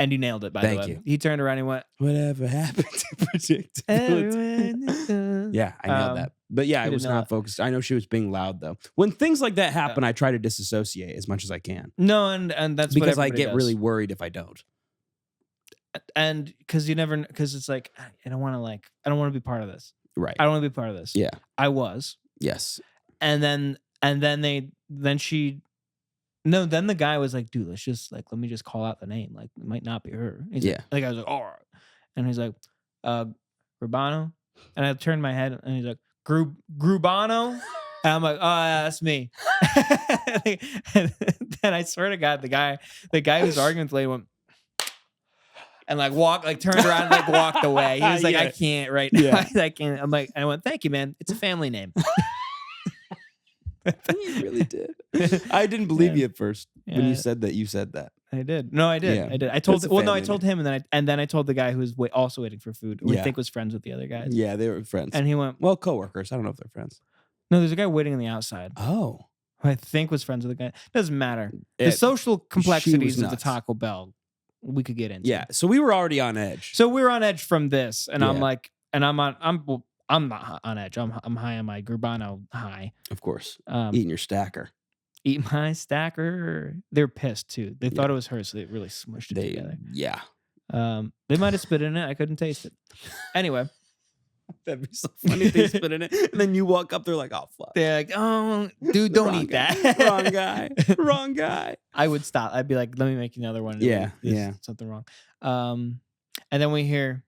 Speaker 2: nailed it, by
Speaker 1: Thank
Speaker 2: the way.
Speaker 1: you.
Speaker 2: He turned around and went,
Speaker 1: Whatever happened to predictability?
Speaker 2: everyone is done.
Speaker 1: Yeah, I nailed that. But yeah, I
Speaker 2: didn't
Speaker 1: was
Speaker 2: know
Speaker 1: not
Speaker 2: that.
Speaker 1: focused. I know she was being loud though. When things like that happen, I try to disassociate as much as I can.
Speaker 2: No, and that's what
Speaker 1: Because I
Speaker 2: everybody
Speaker 1: get
Speaker 2: does.
Speaker 1: really worried if I don't.
Speaker 2: And because it's like I don't want to be part of this.
Speaker 1: Right.
Speaker 2: I don't want to be part of this.
Speaker 1: Yeah.
Speaker 2: I was.
Speaker 1: Yes.
Speaker 2: And then the guy was like, dude, let me just call out the name. Like, it might not be her. He's
Speaker 1: Yeah.
Speaker 2: like, I was like, all right. And he's like, Grubano. And I turned my head and he's like, Grubano. And I'm like, oh, yeah, that's me. And then I swear to God, the guy who's arguing with the lady went, and turned around and walked away. He was like, I can't right now.
Speaker 1: Yeah.
Speaker 2: I can't. I'm like, I went, thank you, man. It's a family name.
Speaker 1: You really did. I didn't believe you at first when
Speaker 2: Yeah.
Speaker 1: you said that. You said that.
Speaker 2: I did. No, I did.
Speaker 1: Yeah.
Speaker 2: I did. I told.
Speaker 1: It's a
Speaker 2: Well, no, I
Speaker 1: family
Speaker 2: told him, and then I told the guy who was also waiting for food, who I
Speaker 1: Yeah.
Speaker 2: think was friends with the other guys.
Speaker 1: Yeah, they were friends.
Speaker 2: And he went,
Speaker 1: Well, coworkers. I don't know if they're friends.
Speaker 2: no, there's a guy waiting on the outside
Speaker 1: Oh.
Speaker 2: who I think was friends with the guy. Doesn't matter. The social complexities of the
Speaker 1: nuts.
Speaker 2: Taco Bell we could get into.
Speaker 1: Yeah. So we were already on edge.
Speaker 2: So we were on edge from this, and I'm
Speaker 1: Yeah.
Speaker 2: like, and I'm not on edge. I'm high on my Grubano high.
Speaker 1: Of course.
Speaker 2: Um,
Speaker 1: Eating your stacker.
Speaker 2: Eat my stacker. They're pissed too. They thought it was her, so they really smushed it together.
Speaker 1: Yeah.
Speaker 2: They might have spit in it. I couldn't taste it. Anyway,
Speaker 1: That'd be so funny if they spit in it. And then you walk up, they're like, oh, fuck.
Speaker 2: they're like, "Oh, dude, don't
Speaker 1: Wrong
Speaker 2: eat
Speaker 1: guy.
Speaker 2: that."
Speaker 1: Wrong guy. Wrong guy.
Speaker 2: I would stop. I'd be like, "Let me make you another one." And
Speaker 1: Yeah,
Speaker 2: there's
Speaker 1: yeah.
Speaker 2: something wrong. And then we hear,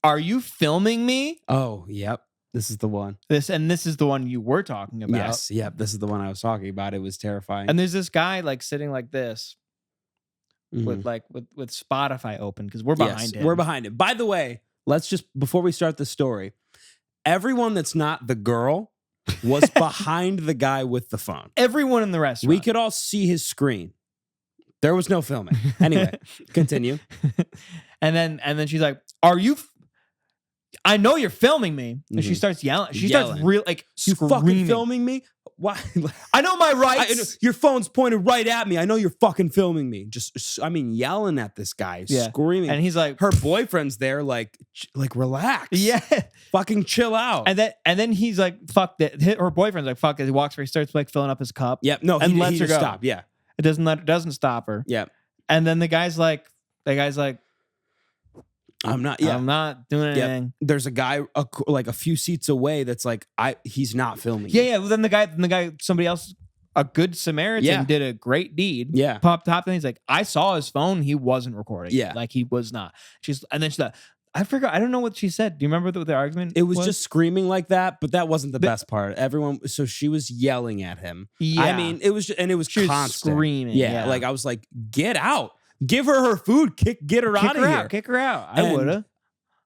Speaker 2: "Are you filming me?"
Speaker 1: Oh, yep. This is the one.
Speaker 2: This is the one you were talking about.
Speaker 1: Yes. Yep. This is the one I was talking about. It was terrifying.
Speaker 2: And there's this guy sitting like this
Speaker 1: Mhm.
Speaker 2: with Spotify open because we're behind him.
Speaker 1: We're behind him. By the way, let's just, before we start the story, everyone that's not the girl was behind the guy with the phone.
Speaker 2: Everyone in the restaurant.
Speaker 1: We could all see his screen. There was no filming. Anyway, continue.
Speaker 2: And then she's like, "Are you? I know you're filming me." And she
Speaker 1: Mhm.
Speaker 2: starts yelling. She
Speaker 1: Yelling.
Speaker 2: starts real
Speaker 1: You
Speaker 2: screaming.
Speaker 1: fucking filming me? Why?
Speaker 2: I know my rights.
Speaker 1: Your phone's pointed right at me. I know you're fucking filming me. Yelling at this guy,
Speaker 2: Yeah.
Speaker 1: screaming.
Speaker 2: And he's like,
Speaker 1: her boyfriend's there, like relax.
Speaker 2: yeah.
Speaker 1: Fucking chill out.
Speaker 2: And then he's like, fuck that. Her boyfriend's like, fuck it. He walks where he starts filling up his cup.
Speaker 1: Yep. No,
Speaker 2: and
Speaker 1: he
Speaker 2: lets her
Speaker 1: just
Speaker 2: go.
Speaker 1: stop. Yeah.
Speaker 2: It doesn't stop her.
Speaker 1: Yeah.
Speaker 2: And then the guy's like,
Speaker 1: I'm not. Yeah.
Speaker 2: I'm not doing
Speaker 1: Yep.
Speaker 2: anything.
Speaker 1: There's a guy a few seats away that's like, he's not filming.
Speaker 2: Yeah, yeah. Well, then the guy, somebody else, a good Samaritan,
Speaker 1: Yeah.
Speaker 2: did a great deed.
Speaker 1: Yeah.
Speaker 2: Popped up and he's like, I saw his phone. He wasn't recording.
Speaker 1: Yeah.
Speaker 2: Like he was not. She's like, I forgot. I don't know what she said. Do you remember the argument?
Speaker 1: It was just screaming like that, but that wasn't the best part. So she was yelling at him.
Speaker 2: Yeah.
Speaker 1: I mean, it was
Speaker 2: she was
Speaker 1: constant.
Speaker 2: screaming.
Speaker 1: Yeah. Like I was like, get out. Give her food. Get her out of here.
Speaker 2: Kick her out. I
Speaker 1: And
Speaker 2: would have.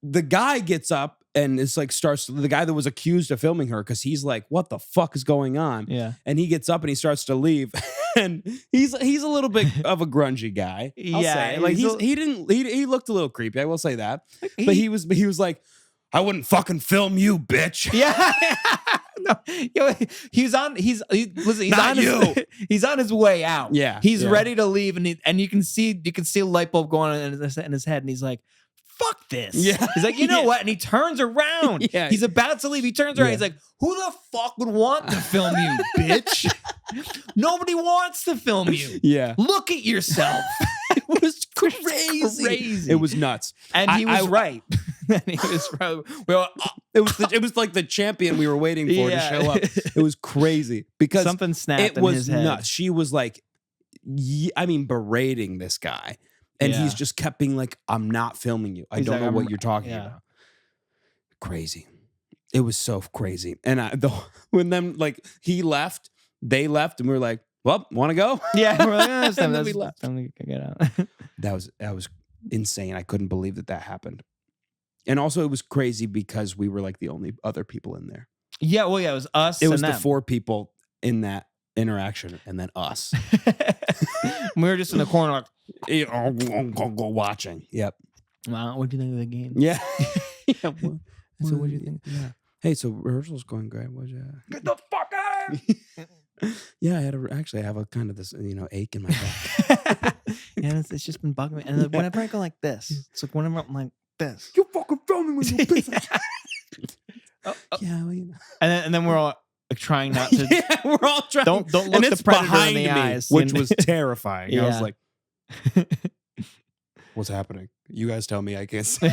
Speaker 1: The guy gets up and it's like the guy that was accused of filming her, because he's like, what the fuck is going on?
Speaker 2: Yeah.
Speaker 1: And he gets up and he starts to leave. And he's a little bit of a grungy guy. I'll
Speaker 2: Yeah,
Speaker 1: say. Like he looked a little creepy. I will say that. But he was like, I wouldn't fucking film you, bitch.
Speaker 2: Yeah. No, he's on his way out.
Speaker 1: Yeah,
Speaker 2: He's
Speaker 1: yeah.
Speaker 2: ready to leave, and you can see a light bulb going on in his head, and he's like, fuck this.
Speaker 1: Yeah.
Speaker 2: He's like, you know
Speaker 1: Yeah.
Speaker 2: what? And he turns around.
Speaker 1: Yeah.
Speaker 2: He's about to leave. He turns around.
Speaker 1: Yeah.
Speaker 2: He's like, who the fuck would want to film you, bitch? Nobody wants to film you.
Speaker 1: Yeah.
Speaker 2: Look at yourself.
Speaker 1: It was crazy. It was nuts.
Speaker 2: And he was right. And he was right. Well,
Speaker 1: It was like the champion we were waiting for to show up. It was crazy because
Speaker 2: something snapped
Speaker 1: it
Speaker 2: in
Speaker 1: was
Speaker 2: his head.
Speaker 1: nuts. She was like, berating this guy. And
Speaker 2: Yeah.
Speaker 1: he's just kept being like, I'm not filming you. I
Speaker 2: He's
Speaker 1: don't
Speaker 2: like,
Speaker 1: know
Speaker 2: I'm-
Speaker 1: what you're talking
Speaker 2: yeah.
Speaker 1: about. Crazy. It was so crazy. And when them he left, they left, and we were like, well, want to go?
Speaker 2: Yeah, we're like, oh, it's time,
Speaker 1: And then
Speaker 2: that's,
Speaker 1: we left.
Speaker 2: time to get out.
Speaker 1: That was insane. I couldn't believe that happened. And also it was crazy because we were like the only other people in there.
Speaker 2: Yeah, well, yeah, it was us.
Speaker 1: It was
Speaker 2: and
Speaker 1: the
Speaker 2: them.
Speaker 1: 4 people in that interaction and then us.
Speaker 2: We were just in the corner, like,
Speaker 1: Go watching. Yep.
Speaker 2: wow, what do you think of the game?
Speaker 1: Yeah.
Speaker 2: So what do you think?
Speaker 1: Yeah. Hey, so rehearsal's going great.
Speaker 2: Get the fuck out of here!
Speaker 1: Yeah, I have a kind of this, ache in my back.
Speaker 2: And it's just been bugging me. And then whenever I go like this, it's like whenever I'm like this.
Speaker 1: You fucking filming with your business. Yeah, well, you know.
Speaker 2: And then we're all like, trying not to.
Speaker 1: Yeah, we're all trying.
Speaker 2: Don't look
Speaker 1: and
Speaker 2: the
Speaker 1: it's
Speaker 2: predator
Speaker 1: behind
Speaker 2: in the
Speaker 1: me,
Speaker 2: eyes,
Speaker 1: which
Speaker 2: you know?
Speaker 1: was terrifying. I was
Speaker 2: Yeah.
Speaker 1: like, "What's happening? You guys tell me. I can't see.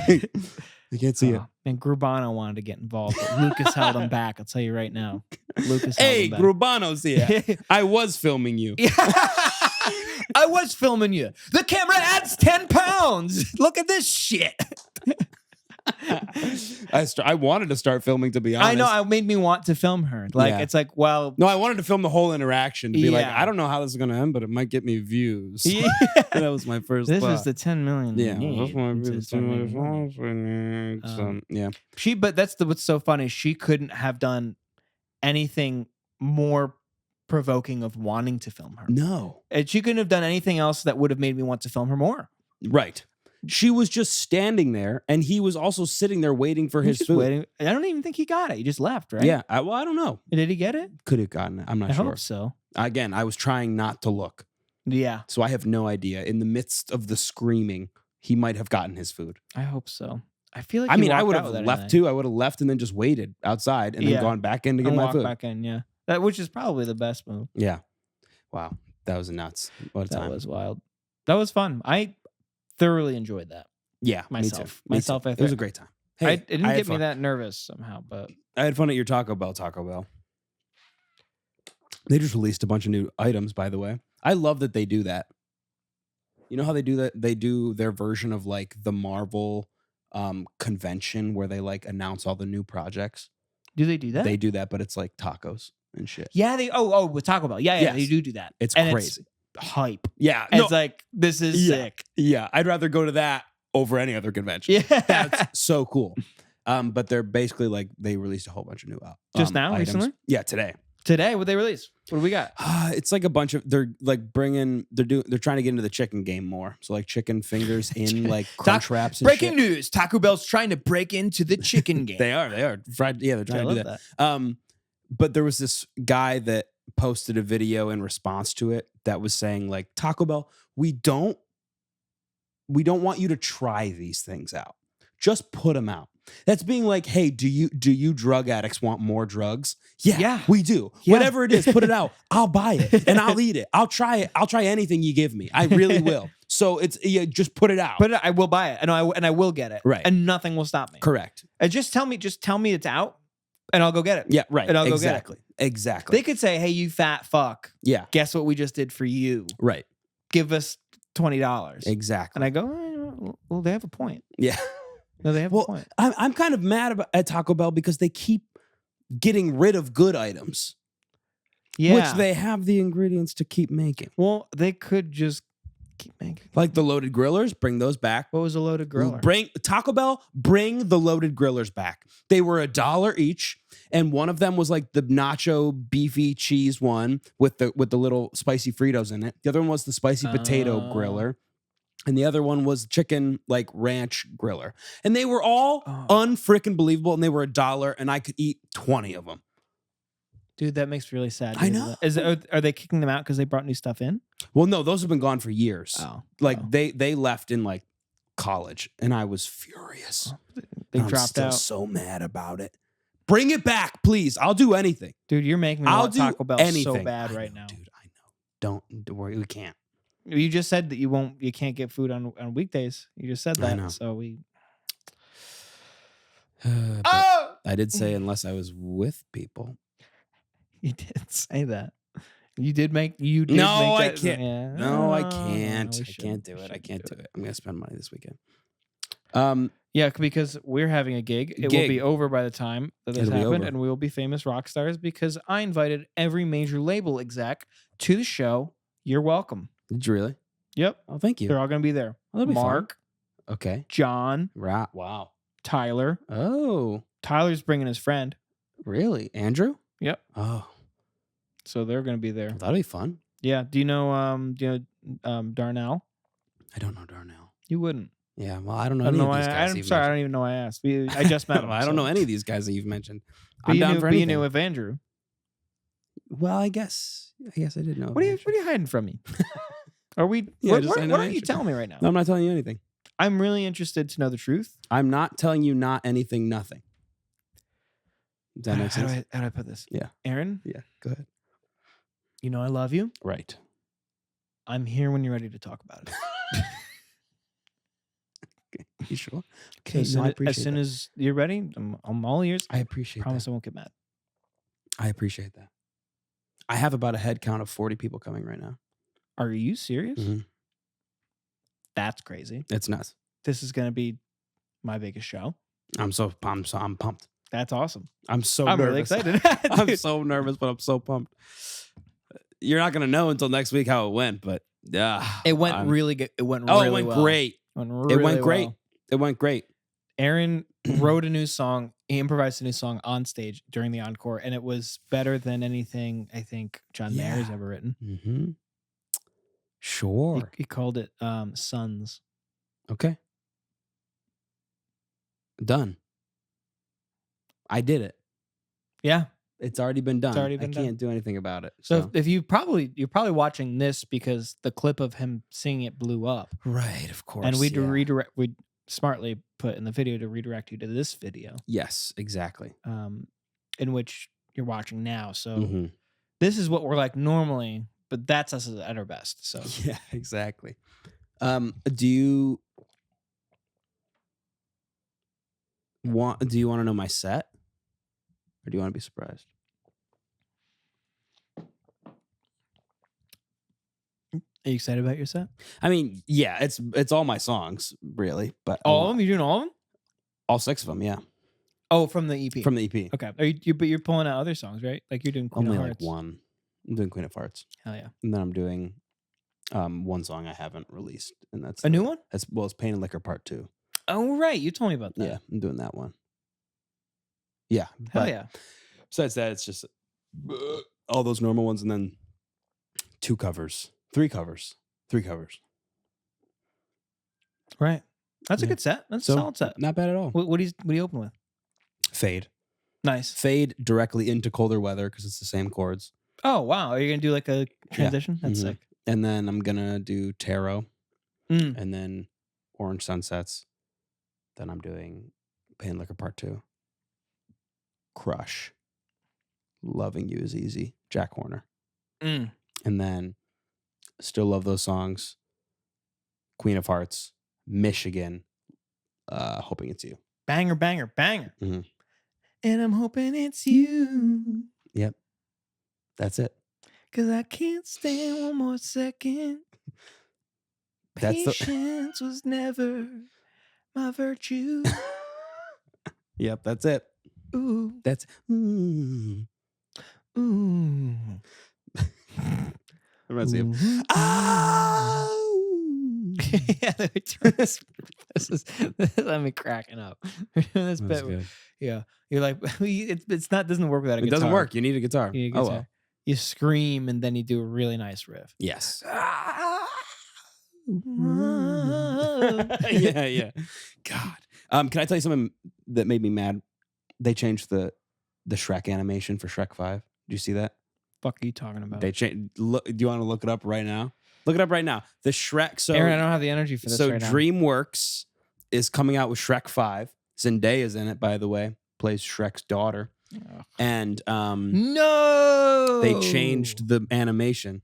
Speaker 1: I can't see it."
Speaker 2: And Grubano wanted to get involved, but Lucas held him back. I'll tell you right now. Lucas held
Speaker 1: Hey,
Speaker 2: him back.
Speaker 1: Grubano's here. I was filming you.
Speaker 2: I was filming you. The camera adds 10 pounds. Look at this shit.
Speaker 1: I wanted to start filming, to be honest.
Speaker 2: I know. It made me want to film her. Like,
Speaker 1: Yeah.
Speaker 2: it's like, well.
Speaker 1: No, I wanted to film the whole interaction. To be like,
Speaker 2: Yeah.
Speaker 1: I don't know how this is going to end, but it might get me views.
Speaker 2: Yeah.
Speaker 1: That was my first
Speaker 2: This
Speaker 1: thought.
Speaker 2: is the 10 million.
Speaker 1: Yeah,
Speaker 2: we
Speaker 1: that's
Speaker 2: need
Speaker 1: my
Speaker 2: to
Speaker 1: first
Speaker 2: start making money.
Speaker 1: thought. Yeah.
Speaker 2: But that's what's so funny. She couldn't have done anything more provoking of wanting to film her.
Speaker 1: No.
Speaker 2: And she couldn't have done anything else that would have made me want to film her more.
Speaker 1: Right. She was just standing there, and he was also sitting there waiting for
Speaker 2: He's
Speaker 1: his
Speaker 2: just
Speaker 1: food.
Speaker 2: waiting. I don't even think he got it. He just left, right?
Speaker 1: Yeah. I don't know.
Speaker 2: Did he get it?
Speaker 1: Could have gotten it. I'm not
Speaker 2: I
Speaker 1: sure.
Speaker 2: hope so.
Speaker 1: Again, I was trying not to look.
Speaker 2: Yeah,
Speaker 1: So I have no idea. In the midst of the screaming, he might have gotten his food.
Speaker 2: I hope so. I feel like
Speaker 1: I
Speaker 2: he
Speaker 1: mean, I
Speaker 2: walked
Speaker 1: would
Speaker 2: out
Speaker 1: have
Speaker 2: with it
Speaker 1: left
Speaker 2: anyway.
Speaker 1: too. I would have left and then just waited outside and then
Speaker 2: Yeah.
Speaker 1: gone back in to get
Speaker 2: And
Speaker 1: my
Speaker 2: walk
Speaker 1: food.
Speaker 2: back in. Yeah, which is probably the best move.
Speaker 1: Yeah. Wow. That was nuts. What a
Speaker 2: That
Speaker 1: time.
Speaker 2: was wild. That was fun. I thoroughly enjoyed that.
Speaker 1: Yeah.
Speaker 2: Myself.
Speaker 1: Me too.
Speaker 2: Myself,
Speaker 1: Me
Speaker 2: I
Speaker 1: too. It was a
Speaker 2: think.
Speaker 1: great time.
Speaker 2: It
Speaker 1: Hey,
Speaker 2: didn't
Speaker 1: I had
Speaker 2: get me
Speaker 1: fun.
Speaker 2: that nervous somehow, but
Speaker 1: I had fun at your Taco Bell. They just released a bunch of new items, by the way. I love that they do that. You know how they do that? They do their version of like the Marvel convention where they like announce all the new projects.
Speaker 2: do they do that?
Speaker 1: They do that, but it's like tacos and shit.
Speaker 2: Yeah, with Taco Bell. Yeah,
Speaker 1: Yes.
Speaker 2: they do that.
Speaker 1: It's
Speaker 2: and
Speaker 1: crazy.
Speaker 2: It's hype.
Speaker 1: Yeah.
Speaker 2: And
Speaker 1: No,
Speaker 2: it's like, this is
Speaker 1: Yeah.
Speaker 2: sick.
Speaker 1: yeah. I'd rather go to that over any other convention.
Speaker 2: Yeah.
Speaker 1: That's so cool. But they're basically like, they released a whole bunch of new
Speaker 2: Just now,
Speaker 1: items.
Speaker 2: recently?
Speaker 1: Yeah, today.
Speaker 2: Today, what they release? What do we got?
Speaker 1: It's like a bunch of they're trying to get into the chicken game more. So like chicken fingers in like crunch wraps and
Speaker 2: Breaking
Speaker 1: shit.
Speaker 2: news. Taco Bell's trying to break into the chicken game.
Speaker 1: They are. Fried, yeah, they're trying
Speaker 2: I
Speaker 1: to do
Speaker 2: love
Speaker 1: that. But there was this guy that posted a video in response to it that was saying like, Taco Bell, we don't want you to try these things out. Just put them out. That's being like, hey, do you drug addicts want more drugs? Yeah, we do.
Speaker 2: Yeah.
Speaker 1: Whatever it is, put it out. I'll buy it and I'll eat it. I'll try it. I'll try anything you give me. I really will. So it's just put it out.
Speaker 2: But I will buy it, and I will get it.
Speaker 1: Right.
Speaker 2: And nothing will stop me.
Speaker 1: Correct.
Speaker 2: And just tell me it's out, and I'll go get it.
Speaker 1: Yeah, right.
Speaker 2: And I'll go get it.
Speaker 1: exactly. Exactly.
Speaker 2: They could say, hey, you fat fuck.
Speaker 1: Yeah.
Speaker 2: Guess what we just did for you?
Speaker 1: Right.
Speaker 2: Give us $20.
Speaker 1: Exactly.
Speaker 2: And I go, well, they have a point.
Speaker 1: Yeah.
Speaker 2: No, they have a
Speaker 1: Well,
Speaker 2: point.
Speaker 1: I'm kind of mad at Taco Bell because they keep getting rid of good items,
Speaker 2: Yeah.
Speaker 1: which they have the ingredients to keep making.
Speaker 2: Well, they could just keep making.
Speaker 1: Like the loaded grillers, bring those back.
Speaker 2: What was a loaded griller?
Speaker 1: Bring Taco Bell, bring the loaded grillers back. They were $1 each, and one of them was like the nacho beefy cheese one with the little spicy Fritos in it. The other one was the spicy potato griller. And the other one was chicken like ranch griller. And they were all unfrickin' believable. And they were $1 and I could eat 20 of them.
Speaker 2: Dude, that makes me really sad.
Speaker 1: I know.
Speaker 2: Are they kicking them out because they brought new stuff in?
Speaker 1: Well, no, those have been gone for years.
Speaker 2: Oh.
Speaker 1: Like they left in like college and I was furious.
Speaker 2: They
Speaker 1: And
Speaker 2: dropped
Speaker 1: I'm still
Speaker 2: out.
Speaker 1: so mad about it. Bring it back, please. I'll do anything.
Speaker 2: Dude, you're making me
Speaker 1: I'll
Speaker 2: want
Speaker 1: do
Speaker 2: Taco Bell
Speaker 1: anything.
Speaker 2: so bad
Speaker 1: I
Speaker 2: right
Speaker 1: know,
Speaker 2: now.
Speaker 1: Dude, I know. Don't worry. We can't.
Speaker 2: You just said that you can't get food on weekdays. You just said
Speaker 1: I
Speaker 2: that.
Speaker 1: know.
Speaker 2: So we
Speaker 1: But
Speaker 2: Oh,
Speaker 1: I did say unless I was with people.
Speaker 2: you did say that. You did make
Speaker 1: No,
Speaker 2: make
Speaker 1: I
Speaker 2: that-
Speaker 1: can't.
Speaker 2: Yeah.
Speaker 1: No, I
Speaker 2: No,
Speaker 1: can't.
Speaker 2: we
Speaker 1: I can't do it. I can't do
Speaker 2: it.
Speaker 1: it. I'm gonna spend money this weekend.
Speaker 2: Yeah, because we're having a gig. It will
Speaker 1: Gig.
Speaker 2: be over by the time that this
Speaker 1: It'll be
Speaker 2: happened,
Speaker 1: over.
Speaker 2: and we will be famous rock stars because I invited every major label exec to the show. You're welcome.
Speaker 1: Did you really?
Speaker 2: Yep,
Speaker 1: Oh, thank you.
Speaker 2: they're all going to be there.
Speaker 1: Oh, that'll be fun.
Speaker 2: Mark,
Speaker 1: Okay.
Speaker 2: John,
Speaker 1: Right. Wow.
Speaker 2: Tyler.
Speaker 1: Oh,
Speaker 2: Tyler's bringing his friend.
Speaker 1: really? Andrew?
Speaker 2: Yep.
Speaker 1: Oh,
Speaker 2: So they're going to be there.
Speaker 1: well, that'll be fun.
Speaker 2: Yeah. Do you know Darnell?
Speaker 1: I don't know Darnell.
Speaker 2: You wouldn't.
Speaker 1: Yeah. Well, I don't know
Speaker 2: I don't
Speaker 1: any
Speaker 2: know
Speaker 1: of
Speaker 2: why.
Speaker 1: these guys.
Speaker 2: I'm sorry. I don't even know why I asked. I just met him.
Speaker 1: I don't
Speaker 2: so.
Speaker 1: know any of these guys that you've mentioned.
Speaker 2: But
Speaker 1: I'm
Speaker 2: you
Speaker 1: down
Speaker 2: knew,
Speaker 1: for
Speaker 2: but you
Speaker 1: anything.
Speaker 2: knew of Andrew.
Speaker 1: Well, I guess I did know.
Speaker 2: What are you hiding from me? Are we?
Speaker 1: Yeah,
Speaker 2: what
Speaker 1: just
Speaker 2: what,
Speaker 1: I know
Speaker 2: what are you
Speaker 1: Andrew.
Speaker 2: telling me right now?
Speaker 1: No, I'm not telling you anything.
Speaker 2: I'm really interested to know the truth.
Speaker 1: I'm not telling you not anything, nothing. Does that make sense?
Speaker 2: How do I put this?
Speaker 1: Yeah.
Speaker 2: Aaron,
Speaker 1: Yeah. Go ahead.
Speaker 2: you know I love you.
Speaker 1: Right.
Speaker 2: I'm here when you're ready to talk about it.
Speaker 1: Okay. You sure?
Speaker 2: Okay,
Speaker 1: No, I appreciate
Speaker 2: as soon
Speaker 1: that.
Speaker 2: as you're ready, I'm all ears.
Speaker 1: I appreciate
Speaker 2: Promise
Speaker 1: that.
Speaker 2: I won't get mad.
Speaker 1: I appreciate that. I have about a head count of 40 people coming right now.
Speaker 2: Are you serious?
Speaker 1: Mhm.
Speaker 2: That's crazy.
Speaker 1: It's nuts.
Speaker 2: This is gonna be my biggest show.
Speaker 1: I'm pumped.
Speaker 2: That's awesome.
Speaker 1: I'm so
Speaker 2: I'm really
Speaker 1: nervous.
Speaker 2: excited.
Speaker 1: I'm
Speaker 2: Dude.
Speaker 1: so nervous, but I'm so pumped. You're not gonna know until next week how it went, but yeah,
Speaker 2: It went really good. It went
Speaker 1: Oh,
Speaker 2: really
Speaker 1: it went
Speaker 2: well.
Speaker 1: great.
Speaker 2: It
Speaker 1: It went great.
Speaker 2: well.
Speaker 1: It went great.
Speaker 2: Aaron wrote a new song. He improvised a new song on stage during the encore, and it was better than anything I think John Mayer has ever written.
Speaker 1: Mm-hmm. Sure.
Speaker 2: He called it Sons.
Speaker 1: Okay. Done. I did it.
Speaker 2: Yeah.
Speaker 1: It's already been done.
Speaker 2: already been
Speaker 1: I can't do anything about it.
Speaker 2: So if you're probably watching this because the clip of him singing it blew up.
Speaker 1: Right, of course.
Speaker 2: And we'd smartly put in the video to redirect you to this video.
Speaker 1: Yes, exactly.
Speaker 2: In which you're watching now. So
Speaker 1: Mhm.
Speaker 2: this is what we're like normally, but that's us at our best. So
Speaker 1: Yeah, exactly. Do you want to know my set? Or do you want to be surprised?
Speaker 2: Are you excited about your set?
Speaker 1: I mean, yeah, it's all my songs, really, but
Speaker 2: All of them? You're doing all of them?
Speaker 1: all 6 of them, yeah,
Speaker 2: Oh, from the EP.
Speaker 1: from the EP.
Speaker 2: Okay. But you're pulling out other songs, right? Like you're doing Queen
Speaker 1: Only
Speaker 2: of
Speaker 1: like
Speaker 2: Hearts.
Speaker 1: one. I'm doing Queen of Hearts,
Speaker 2: Hell yeah.
Speaker 1: and then I'm doing one song I haven't released, and that's
Speaker 2: A new one?
Speaker 1: It's Pain and Liquor Part 2.
Speaker 2: Oh, right. You told me about that.
Speaker 1: Yeah, I'm doing that one. Yeah,
Speaker 2: Hell
Speaker 1: but
Speaker 2: yeah.
Speaker 1: besides that, it's just all those normal ones, and then 3 covers.
Speaker 2: Right. That's a
Speaker 1: Yeah.
Speaker 2: good set. That's
Speaker 1: So,
Speaker 2: a solid set.
Speaker 1: Not bad at all.
Speaker 2: What do you open with?
Speaker 1: Fade.
Speaker 2: Nice.
Speaker 1: Fade directly into Colder Weather because it's the same chords.
Speaker 2: Oh, wow. Are you going to do like a transition? That's
Speaker 1: Mhm.
Speaker 2: sick.
Speaker 1: And then I'm going to do Tarot
Speaker 2: Mm.
Speaker 1: and then Orange Sunsets. Then I'm doing Pain Liquor Part 2. Crush. Loving You Is Easy. Jack Horner.
Speaker 2: Mm.
Speaker 1: And then Still Love Those Songs. Queen of Hearts. Michigan. Hoping It's You.
Speaker 2: Banger, banger, banger.
Speaker 1: Mhm.
Speaker 2: And I'm hoping it's you.
Speaker 1: Yep. That's it.
Speaker 2: Cause I can't stand one more second.
Speaker 1: That's the-
Speaker 2: Patience was never my virtue.
Speaker 1: Yep, that's it.
Speaker 2: Ooh,
Speaker 1: That's
Speaker 2: ooh.
Speaker 1: reminds me of
Speaker 2: Ooh. Yeah, this let me cracking up. This bit,
Speaker 1: good.
Speaker 2: yeah, you're like it's not doesn't work without a
Speaker 1: It
Speaker 2: guitar.
Speaker 1: doesn't work. You need a guitar.
Speaker 2: You need a
Speaker 1: Oh
Speaker 2: guitar.
Speaker 1: well.
Speaker 2: You scream and then you do a really nice riff.
Speaker 1: Yes.
Speaker 2: Yeah,
Speaker 1: yeah. God. Can I tell you something that made me mad? They changed the Shrek animation for Shrek 5. Did you see that?
Speaker 2: Fuck are you talking about?
Speaker 1: They changed. Do you want to look it up right now? Look it up right now. The Shrek. So
Speaker 2: Aaron, I don't have the energy for this right now.
Speaker 1: DreamWorks is coming out with Shrek 5. Zendaya's in it, by the way. Plays Shrek's daughter.
Speaker 2: Ugh.
Speaker 1: And
Speaker 2: No,
Speaker 1: they changed the animation.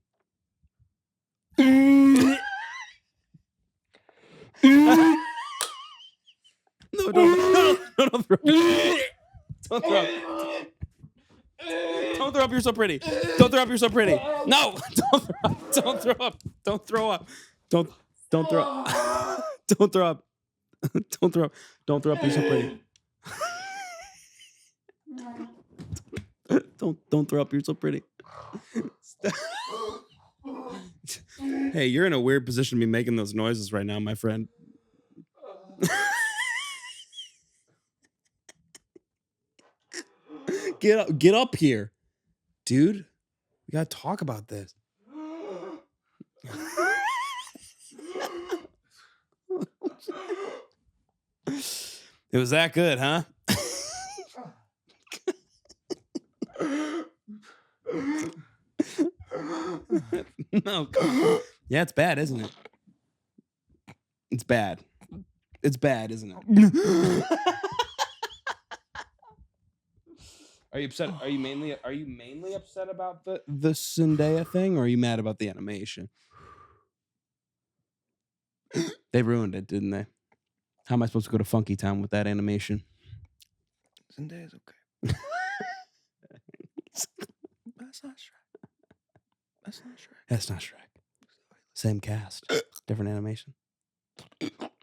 Speaker 1: No, don't throw up. Don't throw up. You're so pretty. Don't throw up. You're so pretty. No, don't throw up. Don't throw up. Don't throw up. Don't throw up. Don't throw up. Don't throw up. You're so pretty. Don't throw up. You're so pretty. Hey, you're in a weird position to be making those noises right now, my friend. Get up here, dude. We gotta talk about this. It was that good, huh? No. Yeah, it's bad, isn't it? It's bad. It's bad, isn't it? Are you upset? Are you mainly upset about the Zendaya thing, or are you mad about the animation? They ruined it, didn't they? How am I supposed to go to Funky Town with that animation?
Speaker 2: Zendaya's okay. That's not Shrek. That's not Shrek.
Speaker 1: That's not Shrek. Same cast, different animation.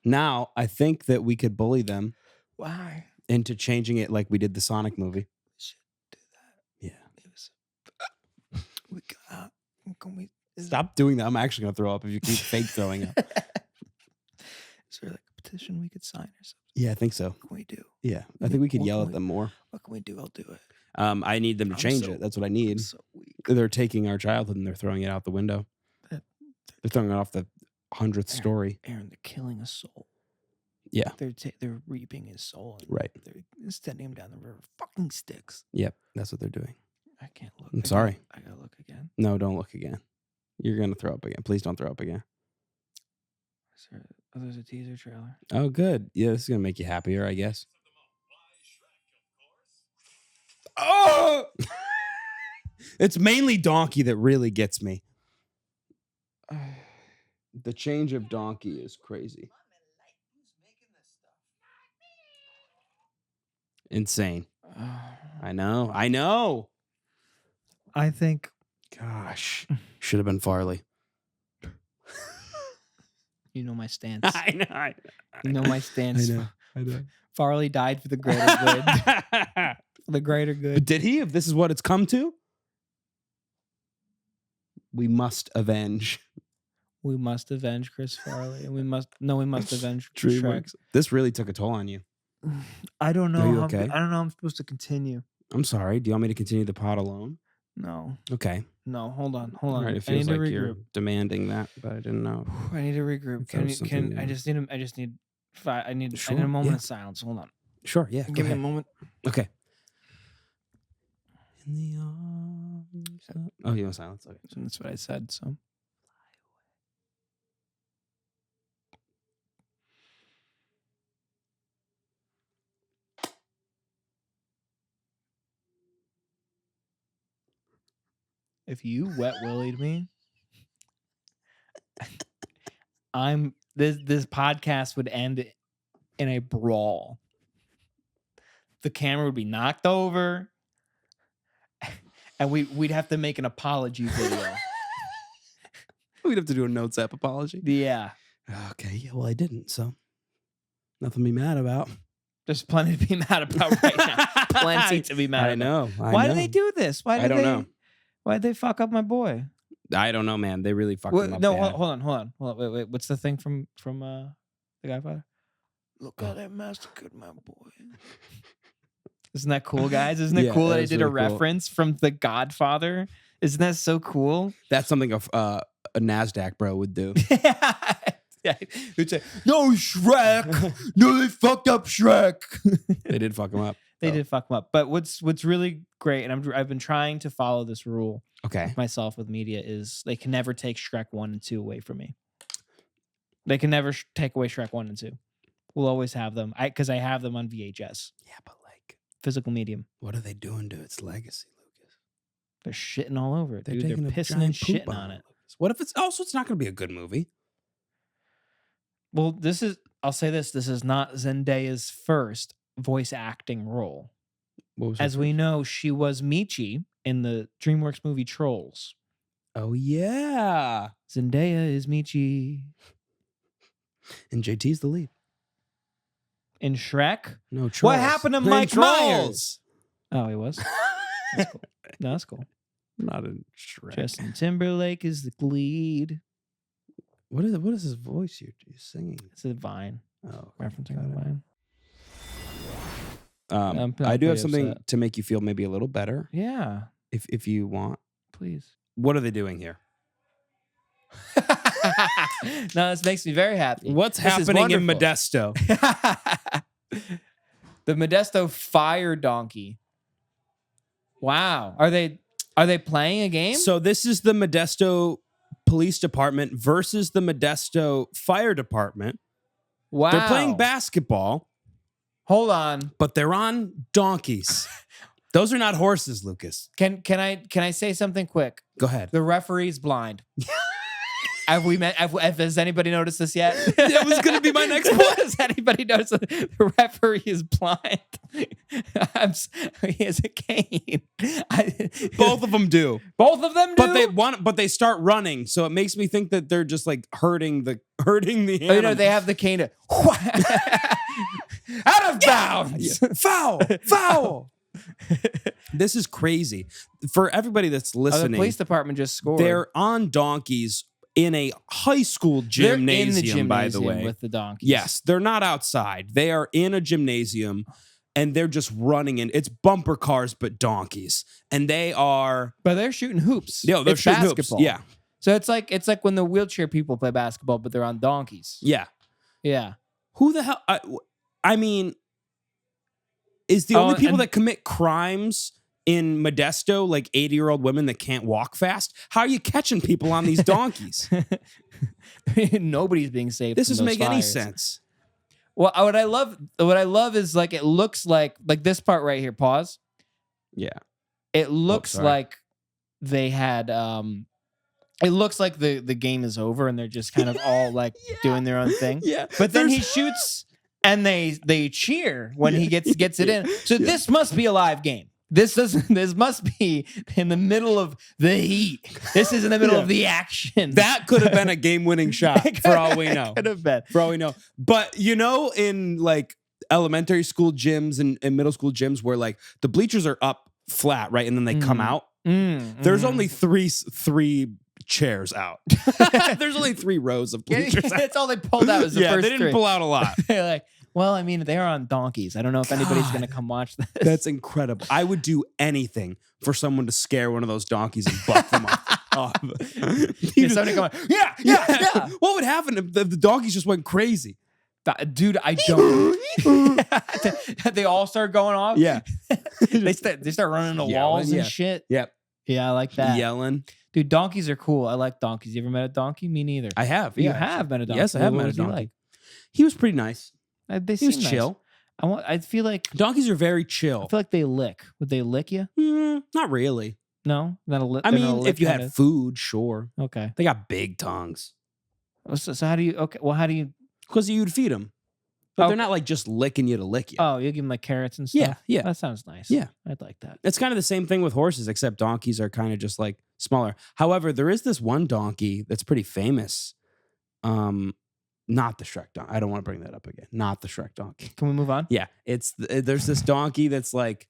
Speaker 1: Now, I think that we could bully them.
Speaker 2: Why?
Speaker 1: Into changing it like we did the Sonic movie.
Speaker 2: We should do that.
Speaker 1: Yeah.
Speaker 2: We got. Can we
Speaker 1: Stop doing that. I'm actually going to throw up if you keep fake throwing up.
Speaker 2: Is there like a petition we could sign or something?
Speaker 1: Yeah, I think so.
Speaker 2: What can we do?
Speaker 1: Yeah, I think we could yell at them more.
Speaker 2: What can we do? I'll do it.
Speaker 1: I need them to change it. That's what I need.
Speaker 2: I'm so weak.
Speaker 1: They're taking our childhood and they're throwing it out the window. They're throwing it off the 100th story.
Speaker 2: Aaron, they're killing a soul.
Speaker 1: Yeah.
Speaker 2: They're reaping his soul.
Speaker 1: Right.
Speaker 2: They're sending him down the river. Fucking sticks.
Speaker 1: Yep, that's what they're doing.
Speaker 2: I can't look.
Speaker 1: I'm sorry.
Speaker 2: I gotta look again.
Speaker 1: No, don't look again. You're going to throw up again. Please don't throw up again.
Speaker 2: There's a teaser trailer.
Speaker 1: Oh, good. Yeah, this is going to make you happier, I guess. Oh! It's mainly Donkey that really gets me. The change of Donkey is crazy. Insane. I know.
Speaker 2: I think.
Speaker 1: Gosh. Should have been Farley.
Speaker 2: You know my stance.
Speaker 1: I know.
Speaker 2: You know my stance.
Speaker 1: I know.
Speaker 2: Farley died for the greater good. For the greater good.
Speaker 1: Did he? If this is what it's come to? We must avenge.
Speaker 2: We must avenge Chris Farley. And we must avenge
Speaker 1: DreamWorks.
Speaker 2: Shrek.
Speaker 1: This really took a toll on you.
Speaker 2: I don't know.
Speaker 1: Are you okay?
Speaker 2: I don't know how I'm supposed to continue.
Speaker 1: I'm sorry. Do you want me to continue the pod alone?
Speaker 2: No.
Speaker 1: Okay.
Speaker 2: No, hold on.
Speaker 1: All right, it
Speaker 2: I need
Speaker 1: feels
Speaker 2: to
Speaker 1: like
Speaker 2: regroup.
Speaker 1: you're demanding that, but I didn't know.
Speaker 2: I need to regroup.
Speaker 1: If there was something
Speaker 2: I just need I need
Speaker 1: Sure,
Speaker 2: a moment
Speaker 1: yeah.
Speaker 2: of silence. Hold on.
Speaker 1: Sure, yeah.
Speaker 2: Give me a moment.
Speaker 1: Okay. In the arms of... Oh, you want silence? Okay.
Speaker 2: That's what I said, so. If you wet willied me, this podcast would end in a brawl. The camera would be knocked over, and we'd have to make an apology video.
Speaker 1: We'd have to do a Notes app apology.
Speaker 2: Yeah.
Speaker 1: Okay, yeah, well, I didn't, so nothing to be mad about.
Speaker 2: There's plenty to be mad about right now. Plenty to be mad about.
Speaker 1: I know.
Speaker 2: Why do they do this?
Speaker 1: I don't know.
Speaker 2: Why'd they fuck up my boy?
Speaker 1: I don't know, man. They really fucked him up.
Speaker 2: No,
Speaker 1: bad.
Speaker 2: hold on. Wait. What's the thing from The Godfather? Look how that massacred my boy. Isn't that cool, guys? Isn't it cool that I did a reference from The Godfather? Isn't that so cool?
Speaker 1: That's something a NASDAQ bro would do.
Speaker 2: Yeah, he'd say, "No, Shrek. No, they fucked up Shrek."
Speaker 1: They did fuck him up.
Speaker 2: They did fuck him up. But what's really great, and I've been trying to follow this rule myself with media, is they can never take Shrek 1 and 2 away from me. They can never take away Shrek 1 and 2. We'll always have them. Because I have them on VHS.
Speaker 1: Yeah, but like
Speaker 2: physical medium.
Speaker 1: What are they doing to its legacy, Lucas?
Speaker 2: They're shitting all over it. They're
Speaker 1: taking
Speaker 2: pissing and shitting on it.
Speaker 1: What if it's not going to be a good movie?
Speaker 2: Well, I'll say this. This is not Zendaya's first voice acting role. As we know, she was Michi in the DreamWorks movie Trolls.
Speaker 1: Oh, yeah.
Speaker 2: Zendaya is Michi.
Speaker 1: And JT's the lead.
Speaker 2: In Shrek?
Speaker 1: No, Trolls.
Speaker 2: What happened to Mike Myers? Oh, he was? That's cool. No, that's cool.
Speaker 1: Not in Shrek.
Speaker 2: Justin Timberlake is the lead.
Speaker 1: What is his voice you're singing?
Speaker 2: It's a Vine.
Speaker 1: Oh,
Speaker 2: referencing the Vine.
Speaker 1: I do have something to make you feel maybe a little better.
Speaker 2: Yeah.
Speaker 1: If you want.
Speaker 2: Please.
Speaker 1: What are they doing here?
Speaker 2: No, this makes me very happy.
Speaker 1: What's happening in Modesto?
Speaker 2: The Modesto fire donkey. Wow. Are they playing a game?
Speaker 1: So this is the Modesto Police Department versus the Modesto Fire Department.
Speaker 2: Wow.
Speaker 1: They're playing basketball.
Speaker 2: Hold on.
Speaker 1: But they're on donkeys. Those are not horses, Lucas.
Speaker 2: Can I say something quick?
Speaker 1: Go ahead.
Speaker 2: The referee's blind. Has anybody noticed this yet?
Speaker 1: That was going to be my next point.
Speaker 2: Has anybody noticed that the referee is blind? He has a cane.
Speaker 1: Both of them do.
Speaker 2: Both of them do.
Speaker 1: But they start running, so it makes me think that they're just like hurting the animal.
Speaker 2: Oh, you know, they have the cane to out of bounds.
Speaker 1: Foul. This is crazy. For everybody that's listening,
Speaker 2: the police department just scored.
Speaker 1: They're on donkeys in a high school gymnasium, by the way.
Speaker 2: With the donkeys.
Speaker 1: Yes, they're not outside. They are in a gymnasium, and they're just running in. It's bumper cars, but donkeys. And they are...
Speaker 2: But they're shooting hoops.
Speaker 1: No, they're shooting
Speaker 2: basketball.
Speaker 1: hoops. Yeah.
Speaker 2: So it's like when the wheelchair people play basketball, but they're on donkeys.
Speaker 1: Yeah.
Speaker 2: Yeah.
Speaker 1: Who the hell... I mean... Is the only people that commit crimes in Modesto like 80-year-old women that can't walk fast? How are you catching people on these donkeys?
Speaker 2: Nobody's being saved.
Speaker 1: This doesn't make
Speaker 2: fires.
Speaker 1: any sense.
Speaker 2: Well, what I love is like it looks like this part right here. Pause.
Speaker 1: Yeah.
Speaker 2: It looks like they had it looks like the game is over and they're just kind of all like doing their own thing.
Speaker 1: Yeah.
Speaker 2: But then he shoots and they cheer when he gets it in. So this must be a live game. This must be in the middle of the heat. This is in the middle of the action.
Speaker 1: That could have been a game-winning shot for all we know.
Speaker 2: Could have been.
Speaker 1: For all we know. But you know, in like elementary school gyms and middle school gyms where like the bleachers are up flat, right? And then they come out. There's only three chairs out. There's only 3 rows of bleachers out.
Speaker 2: That's all they pulled out was the first
Speaker 1: they didn't
Speaker 2: 3.
Speaker 1: pull out a lot.
Speaker 2: They're like, well, I mean, they're on donkeys. I don't know if anybody's going to come watch this.
Speaker 1: That's incredible. I would do anything for someone to scare one of those donkeys and buck them off.
Speaker 2: Somebody going, yeah.
Speaker 1: What would happen if the donkeys just went crazy?
Speaker 2: Dude, I don't. They all start going off.
Speaker 1: Yeah.
Speaker 2: they start running into walls and shit.
Speaker 1: Yep.
Speaker 2: Yeah, I like that.
Speaker 1: Yelling.
Speaker 2: Dude, donkeys are cool. I like donkeys. You ever met a donkey? Me neither.
Speaker 1: I have.
Speaker 2: You have met a donkey.
Speaker 1: Yes, I have met a donkey. He was pretty nice.
Speaker 2: He
Speaker 1: was chill.
Speaker 2: I feel like
Speaker 1: donkeys are very chill.
Speaker 2: I feel like they lick. Would they lick you?
Speaker 1: Not really.
Speaker 2: No, not a lick.
Speaker 1: I mean, if you had food, sure.
Speaker 2: Okay.
Speaker 1: They got big tongues.
Speaker 2: So how do you? Okay. Well, how do you?
Speaker 1: Because you'd feed them, but they're not like just licking you to lick you.
Speaker 2: Oh, you give them like carrots and stuff.
Speaker 1: Yeah.
Speaker 2: That sounds nice.
Speaker 1: Yeah,
Speaker 2: I'd like that.
Speaker 1: It's kind of the same thing with horses, except donkeys are kind of just like smaller. However, there is this one donkey that's pretty famous. Not the Shrek donkey. I don't want to bring that up again. Not the Shrek donkey.
Speaker 2: Can we move on?
Speaker 1: Yeah, there's this donkey that's like,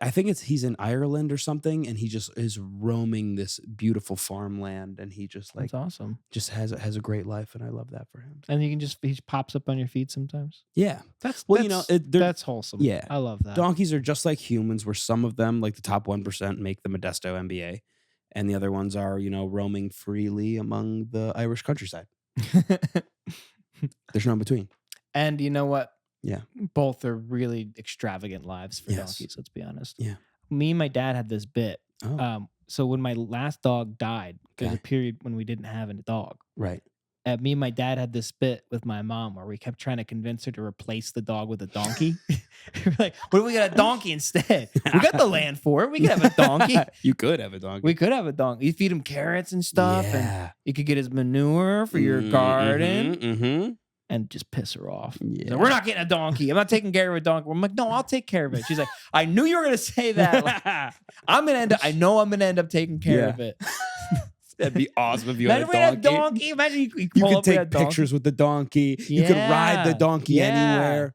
Speaker 1: I think he's in Ireland or something, and he just is roaming this beautiful farmland, and he just like
Speaker 2: that's awesome.
Speaker 1: Just has a great life, and I love that for him.
Speaker 2: And you can he pops up on your feet sometimes.
Speaker 1: Yeah,
Speaker 2: that's
Speaker 1: that's
Speaker 2: wholesome.
Speaker 1: Yeah,
Speaker 2: I love that.
Speaker 1: Donkeys are just like humans, where some of them, like the top 1%, make the Modesto NBA, and the other ones are roaming freely among the Irish countryside. There's no in between.
Speaker 2: And you know what?
Speaker 1: Yeah.
Speaker 2: Both are really extravagant lives for donkeys, let's be honest.
Speaker 1: Yeah.
Speaker 2: Me and my dad had this bit.
Speaker 1: Oh.
Speaker 2: So when my last dog died, there's a period when we didn't have a dog.
Speaker 1: Right.
Speaker 2: Me and my dad had this bit with my mom where we kept trying to convince her to replace the dog with a donkey. We're like, what if we got a donkey instead? We got the land for it. We could have a donkey.
Speaker 1: You could have a donkey.
Speaker 2: We could have a donkey. You feed him carrots and stuff.
Speaker 1: Yeah.
Speaker 2: And you could get his manure for your garden. And just piss her off.
Speaker 1: Yeah.
Speaker 2: So, we're not getting a donkey. I'm not taking care of a donkey. I'm like, no, I'll take care of it. She's like, I knew you were going to say that. Like, I know I'm going to end up taking care of it.
Speaker 1: That'd be awesome if you had a
Speaker 2: donkey. Imagine you
Speaker 1: could take pictures with the donkey. You could ride the donkey anywhere.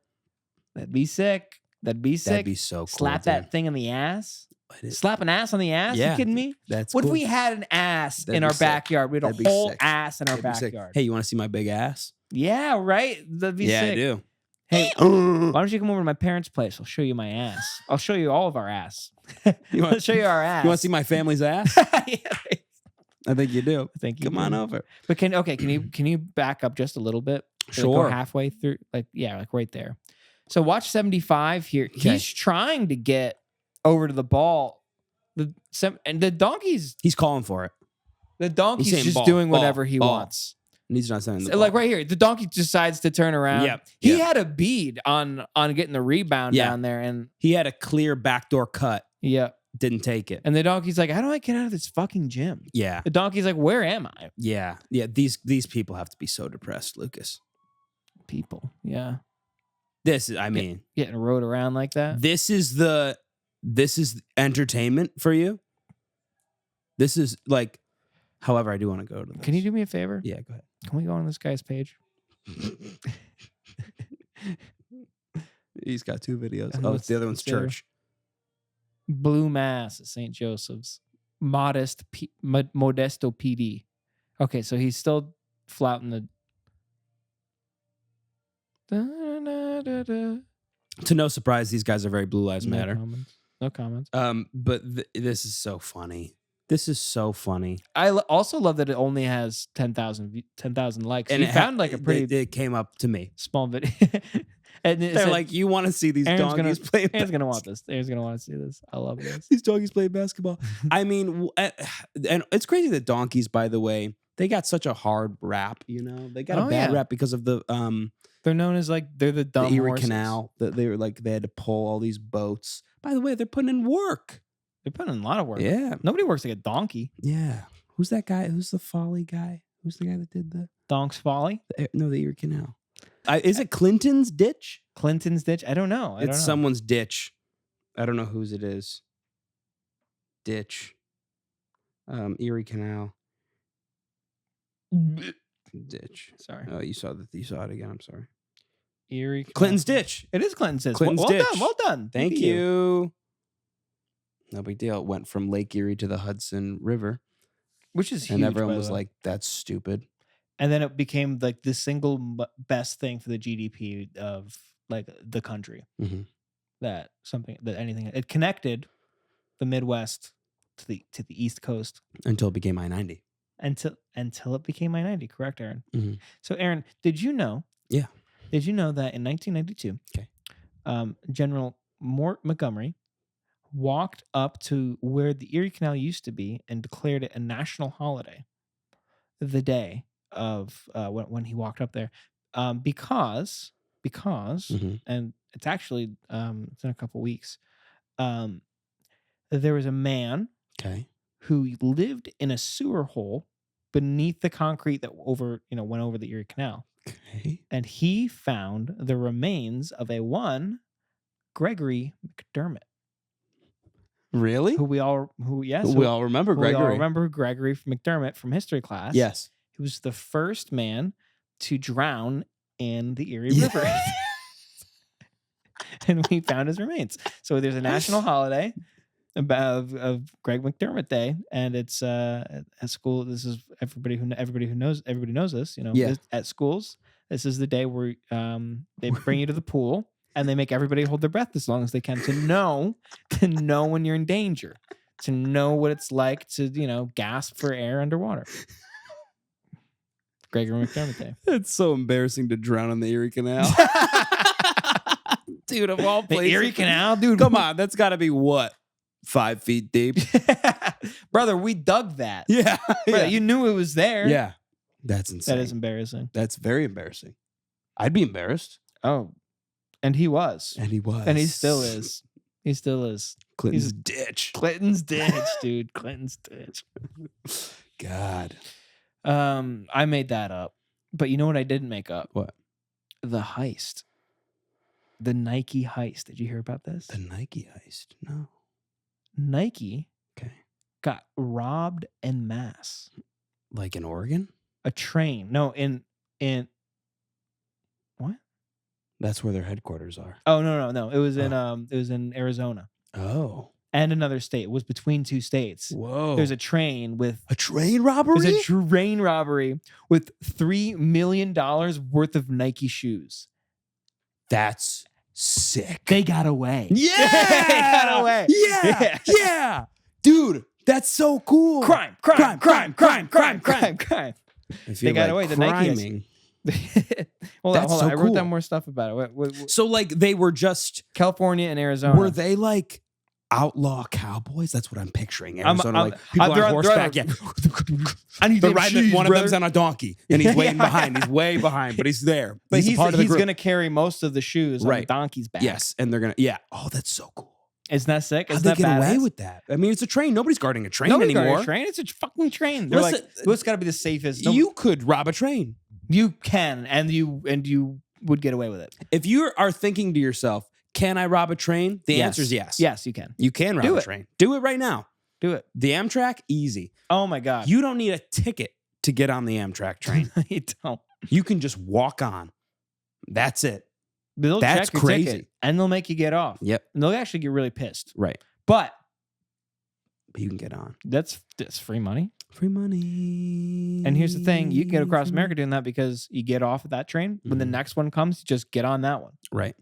Speaker 2: That'd be sick. That'd be
Speaker 1: so cool.
Speaker 2: Slap that thing in the ass. Slap an ass on the ass?
Speaker 1: Yeah.
Speaker 2: You kidding me?
Speaker 1: That's
Speaker 2: what
Speaker 1: cool.
Speaker 2: if we had an ass in our backyard? We had a whole ass in our backyard.
Speaker 1: Hey, you want to see my big ass?
Speaker 2: Yeah, right? That'd be sick.
Speaker 1: Yeah, I do.
Speaker 2: Hey, why don't you come over to my parents' place? I'll show you my ass. I'll show you all of our ass. I'll show you our ass.
Speaker 1: You want to see my family's ass?
Speaker 2: Yeah.
Speaker 1: I think you do.
Speaker 2: I think you
Speaker 1: Come on over.
Speaker 2: But can you back up just a little bit?
Speaker 1: Sure.
Speaker 2: Like go halfway through, like right there. So watch 75 here. Okay. He's trying to get over to the ball. And the donkey's
Speaker 1: he's calling for it.
Speaker 2: The donkey's just doing whatever he wants.
Speaker 1: And he's not sending the
Speaker 2: So,
Speaker 1: ball.
Speaker 2: like right here, the donkey decides to turn around.
Speaker 1: Yep,
Speaker 2: He
Speaker 1: yep.
Speaker 2: had a bead on getting the rebound
Speaker 1: Yeah.
Speaker 2: down there, and
Speaker 1: He had a clear backdoor cut.
Speaker 2: yeah,
Speaker 1: Didn't take it.
Speaker 2: and the donkey's like, "How do I get out of this fucking gym?"
Speaker 1: Yeah.
Speaker 2: The donkey's like, "Where am I?"
Speaker 1: Yeah. Yeah. These people have to be so depressed, Lucas.
Speaker 2: People, yeah,
Speaker 1: This is, I mean,
Speaker 2: getting rode around like that.
Speaker 1: this is entertainment for you. This is like, however, I do want to go to this.
Speaker 2: Can you do me a favor?
Speaker 1: Yeah, go ahead.
Speaker 2: Can we go on this guy's page?
Speaker 1: He's got 2 videos.
Speaker 2: And
Speaker 1: Oh,
Speaker 2: what's-
Speaker 1: the other one's
Speaker 2: what's the other?
Speaker 1: church.
Speaker 2: Blue Mass at St. Joseph's. Modesto PD. Okay, so he's still flouting the. Da-da-da-da.
Speaker 1: To no surprise, these guys are very Blue Lives
Speaker 2: No
Speaker 1: Matter.
Speaker 2: comments. No comments.
Speaker 1: But this is so funny. This is so funny.
Speaker 2: I also love that it only has 10,000 likes. And
Speaker 1: it
Speaker 2: he found like a pretty
Speaker 1: It came up to me.
Speaker 2: small video. And it
Speaker 1: They're
Speaker 2: said,
Speaker 1: like, you want to see these
Speaker 2: Aaron's
Speaker 1: donkeys play?
Speaker 2: Aaron's gonna want this. Aaron's gonna want to see this. I love this.
Speaker 1: These donkeys play basketball. I mean, and it's crazy that donkeys, by the way, they got such a hard rap. You know, they got a bad rap because of the
Speaker 2: They're known as like they're the dumb
Speaker 1: Erie
Speaker 2: horses.
Speaker 1: Canal. That they were like they had to pull all these boats. By the way, they're putting in work.
Speaker 2: They're putting in a lot of work.
Speaker 1: Yeah,
Speaker 2: Nobody works like a donkey.
Speaker 1: yeah. Who's that guy? Who's the Folly guy? Who's the guy that did the
Speaker 2: Donk's Folly.
Speaker 1: no the Erie Canal? Is it Clinton's ditch?
Speaker 2: Clinton's ditch. I don't know.
Speaker 1: It's someone's ditch. I don't know whose it is. Ditch. Erie Canal. Ditch.
Speaker 2: Sorry.
Speaker 1: Oh, you saw it again. I'm sorry.
Speaker 2: Erie Canal.
Speaker 1: Clinton's ditch.
Speaker 2: It is Clinton's ditch.
Speaker 1: Clinton's
Speaker 2: well
Speaker 1: ditch.
Speaker 2: done. Well done.
Speaker 1: Thank
Speaker 2: Look at
Speaker 1: you. No big deal. It went from Lake Erie to the Hudson River.
Speaker 2: Which is huge.
Speaker 1: And everyone
Speaker 2: by
Speaker 1: was
Speaker 2: the way.
Speaker 1: like, that's stupid.
Speaker 2: And then it became like the single best thing for the GDP of like the country.
Speaker 1: Mhm.
Speaker 2: It connected the Midwest to the East Coast
Speaker 1: Until it became I-90.
Speaker 2: until it became I-90. Correct, Aaron?
Speaker 1: Mhm.
Speaker 2: So, Aaron, did you know?
Speaker 1: Yeah.
Speaker 2: Did you know that in 1992, General Mort Montgomery walked up to where the Erie Canal used to be and declared it a national holiday the day of when he walked up there, because
Speaker 1: Mhm.
Speaker 2: and it's actually it's in a couple weeks. There was a man
Speaker 1: Okay.
Speaker 2: who lived in a sewer hole beneath the concrete that went over the Erie Canal,
Speaker 1: Okay.
Speaker 2: and he found the remains of Gregory McDermott,
Speaker 1: Really?
Speaker 2: who we all
Speaker 1: remember Gregory.
Speaker 2: We all remember Gregory McDermott from history class.
Speaker 1: Yes.
Speaker 2: He was the first man to drown in the Erie
Speaker 1: Yeah.
Speaker 2: River. And we found his remains. So there's a national holiday of Greg McDermott Day, and it's at school. This is everybody knows this.
Speaker 1: Yeah.
Speaker 2: At schools, this is the day where they bring you to the pool and they make everybody hold their breath as long as they can to know when you're in danger, to know what it's like to gasp for air underwater. Gregory McDermott Day.
Speaker 1: It's so embarrassing to drown in the Erie Canal. Dude, of all
Speaker 2: The
Speaker 1: places.
Speaker 2: Erie Canal, dude.
Speaker 1: Come on, that's got to be what? 5 feet deep?
Speaker 2: Brother, we dug that.
Speaker 1: Yeah.
Speaker 2: Brother, you knew it was there.
Speaker 1: Yeah. That's insane.
Speaker 2: That is embarrassing.
Speaker 1: That's very embarrassing. I'd be embarrassed.
Speaker 2: Oh. And he was.
Speaker 1: And he was.
Speaker 2: And he still is. He still is.
Speaker 1: Clinton's ditch.
Speaker 2: Clinton's ditch, dude. Clinton's ditch.
Speaker 1: God.
Speaker 2: I made that up. But you know what I didn't make up?
Speaker 1: What?
Speaker 2: The heist. The Nike heist. Did you hear about this?
Speaker 1: The Nike heist. No.
Speaker 2: Nike
Speaker 1: Okay.
Speaker 2: got robbed en masse.
Speaker 1: Like in Oregon?
Speaker 2: A train. No, in what?
Speaker 1: That's where their headquarters are.
Speaker 2: Oh, no. It was in Arizona.
Speaker 1: Oh.
Speaker 2: And another state. It was between two states.
Speaker 1: Whoa.
Speaker 2: There's a train with
Speaker 1: a train robbery?
Speaker 2: There's a train robbery with $3 million worth of Nike shoes.
Speaker 1: That's sick.
Speaker 2: They got away.
Speaker 1: Yeah.
Speaker 2: They got away.
Speaker 1: Yeah. Yeah. Dude, that's so cool.
Speaker 2: Crime. They got away. The Nike Hold on.
Speaker 1: so
Speaker 2: I wrote down
Speaker 1: cool.
Speaker 2: more stuff about it. What,
Speaker 1: So like they were just
Speaker 2: California and Arizona.
Speaker 1: Were they like outlaw cowboys. That's what I'm picturing.
Speaker 2: I'm-
Speaker 1: Arizona,
Speaker 2: I'm-
Speaker 1: like people
Speaker 2: they're
Speaker 1: on
Speaker 2: on-
Speaker 1: horseback.
Speaker 2: they're
Speaker 1: Yeah,
Speaker 2: I need
Speaker 1: they're
Speaker 2: them
Speaker 1: riding.
Speaker 2: shoes,
Speaker 1: One
Speaker 2: brother.
Speaker 1: of them's on a donkey, and he's waiting
Speaker 2: Yeah.
Speaker 1: behind. He's way behind, but he's there.
Speaker 2: But
Speaker 1: a
Speaker 2: he's
Speaker 1: part of the group.
Speaker 2: going to carry most of the shoes on the
Speaker 1: Right.
Speaker 2: donkey's back.
Speaker 1: Yes, and they're gonna. Yeah. Oh, that's so cool.
Speaker 2: Isn't that sick?
Speaker 1: How'd
Speaker 2: Isn't
Speaker 1: they
Speaker 2: that
Speaker 1: get away
Speaker 2: badass?
Speaker 1: with that? I mean, it's a train. Nobody's guarding a train
Speaker 2: Nobody's
Speaker 1: anymore.
Speaker 2: got a train. It's a fucking train. They're
Speaker 1: Listen,
Speaker 2: like, it's got to be the safest. No,
Speaker 1: You could rob a train.
Speaker 2: you can, and you would get away with it.
Speaker 1: If you are thinking to yourself, "Can I rob a train?" The answer is yes.
Speaker 2: Yes, you can.
Speaker 1: You can rob
Speaker 2: Do
Speaker 1: a
Speaker 2: it.
Speaker 1: train. Do it right now.
Speaker 2: Do it.
Speaker 1: The Amtrak, easy.
Speaker 2: Oh my god.
Speaker 1: You don't need a ticket to get on the Amtrak train.
Speaker 2: You don't.
Speaker 1: You can just walk on. That's it.
Speaker 2: They'll
Speaker 1: That's
Speaker 2: check your
Speaker 1: crazy.
Speaker 2: ticket, and they'll make you get off.
Speaker 1: Yep.
Speaker 2: And they'll actually get really pissed.
Speaker 1: Right.
Speaker 2: But
Speaker 1: But you can get on.
Speaker 2: that's free money.
Speaker 1: Free money.
Speaker 2: And here's the thing: you can get across America doing that because you get off at that train. When the
Speaker 1: Mhm.
Speaker 2: next one comes, you just get on that one.
Speaker 1: Right.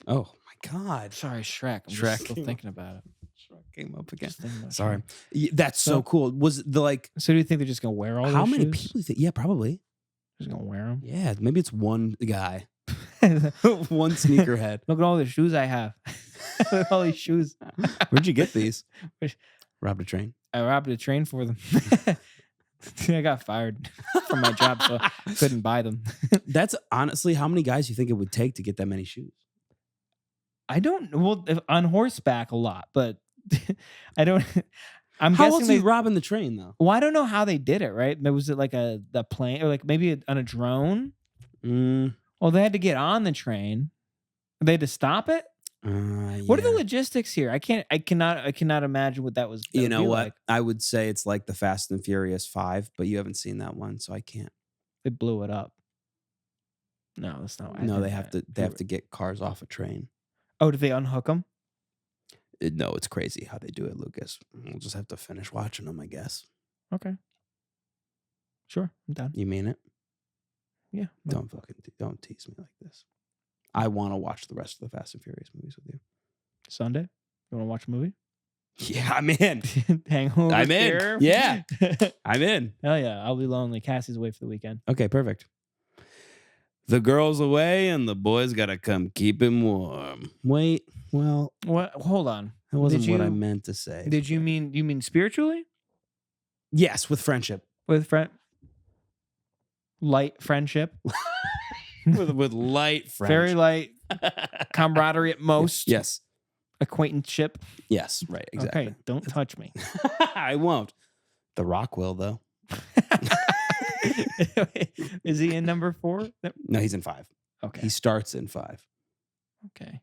Speaker 1: Oh my God.
Speaker 2: Sorry, Shrek. I'm
Speaker 1: Shrek.
Speaker 2: just still thinking about it.
Speaker 1: Came up again.
Speaker 2: Just thinking about
Speaker 1: Sorry.
Speaker 2: Shrek.
Speaker 1: That's so
Speaker 2: So-
Speaker 1: cool. Was the like
Speaker 2: So do you think they're just gonna wear all?
Speaker 1: how
Speaker 2: those
Speaker 1: many
Speaker 2: shoes?
Speaker 1: people? You think? Yeah, probably.
Speaker 2: Just gonna wear them?
Speaker 1: Yeah, maybe it's one guy,
Speaker 2: Look
Speaker 1: one sneakerhead.
Speaker 2: at all the shoes I have. Look at all these shoes.
Speaker 1: Where'd you get these?
Speaker 2: Which-
Speaker 1: Robbed a train.
Speaker 2: I robbed a train for them. I got fired from my job, so I couldn't buy them.
Speaker 1: That's honestly how many guys you think it would take to get that many shoes?
Speaker 2: I don't. Well, on horseback a lot, but I don't. I'm
Speaker 1: How
Speaker 2: guessing
Speaker 1: else
Speaker 2: they.
Speaker 1: are you robbing the train though?
Speaker 2: Well, I don't know how they did it. Right? Was it like the plane, or like maybe on a drone?
Speaker 1: Mm,
Speaker 2: Well, they had to get on the train. They had to stop it. What are the
Speaker 1: yeah.
Speaker 2: logistics here? I cannot imagine what that was.
Speaker 1: You know what?
Speaker 2: Like.
Speaker 1: I would say it's like the Fast and Furious 5, but you haven't seen that one, so I can't.
Speaker 2: They blew it up. No, that's not.
Speaker 1: No, they have to get cars off a train.
Speaker 2: Oh, did they unhook them?
Speaker 1: No, it's crazy how they do it, Lucas. We'll just have to finish watching them, I guess.
Speaker 2: Okay. Sure, I'm down.
Speaker 1: You mean it?
Speaker 2: Yeah.
Speaker 1: Don't tease me like this. I want to watch the rest of the Fast and Furious movies with you.
Speaker 2: Sunday. You want to watch a movie?
Speaker 1: Yeah, I'm in.
Speaker 2: Hangover.
Speaker 1: I'm in.
Speaker 2: here?
Speaker 1: Yeah. I'm in.
Speaker 2: Hell yeah. I'll be lonely. Cassie's away for the weekend.
Speaker 1: Okay, perfect. The girl's away and the boys got to come keep him warm. Wait, well,
Speaker 2: What? Hold on.
Speaker 1: that wasn't
Speaker 2: Did
Speaker 1: what I
Speaker 2: you-
Speaker 1: meant to say.
Speaker 2: Did you mean spiritually
Speaker 1: Yes, with friendship.
Speaker 2: with light friendship?
Speaker 1: with light friendship.
Speaker 2: Very light camaraderie at most.
Speaker 1: Yes.
Speaker 2: Acquaintanceship.
Speaker 1: Yes, right, exactly.
Speaker 2: Okay. Don't touch me.
Speaker 1: I won't. The Rock will, though.
Speaker 2: Is he in number 4?
Speaker 1: No, he's in 5.
Speaker 2: Okay.
Speaker 1: He starts in 5.
Speaker 2: Okay.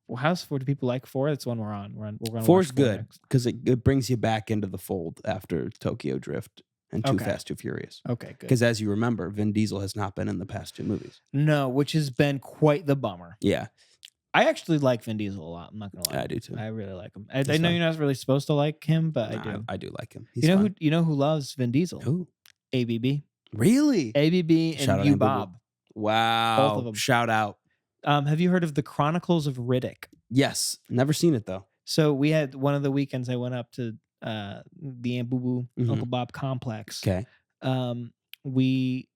Speaker 2: Well, how's 4? Do people like 4? That's the one we're on. We're gonna
Speaker 1: 4's
Speaker 2: watch 4
Speaker 1: good
Speaker 2: next.
Speaker 1: because it brings you back into the fold after Tokyo Drift and Too
Speaker 2: Okay.
Speaker 1: Fast, Too Furious.
Speaker 2: Okay, good.
Speaker 1: Because as you remember, Vin Diesel has not been in the past 2 movies.
Speaker 2: No, which has been quite the bummer.
Speaker 1: Yeah,
Speaker 2: I actually like Vin Diesel a lot. I'm not gonna lie.
Speaker 1: I do too.
Speaker 2: I really like him. I
Speaker 1: He's
Speaker 2: know
Speaker 1: fun.
Speaker 2: you're not really supposed to like him, but I
Speaker 1: Nah,
Speaker 2: do.
Speaker 1: I do like him. He's
Speaker 2: You know
Speaker 1: fun.
Speaker 2: who loves Vin Diesel?
Speaker 1: Who?
Speaker 2: ABB.
Speaker 1: Really?
Speaker 2: ABB
Speaker 1: Shout out
Speaker 2: and you
Speaker 1: ABB.
Speaker 2: Bob.
Speaker 1: Wow.
Speaker 2: Both of 'em.
Speaker 1: Shout out.
Speaker 2: Have you heard of the Chronicles of Riddick?
Speaker 1: Yes. Never seen it though.
Speaker 2: So we had one of the weekends I went up to the Aunt Boo Boo
Speaker 1: Mhm.
Speaker 2: Uncle Bob complex.
Speaker 1: Okay.
Speaker 2: We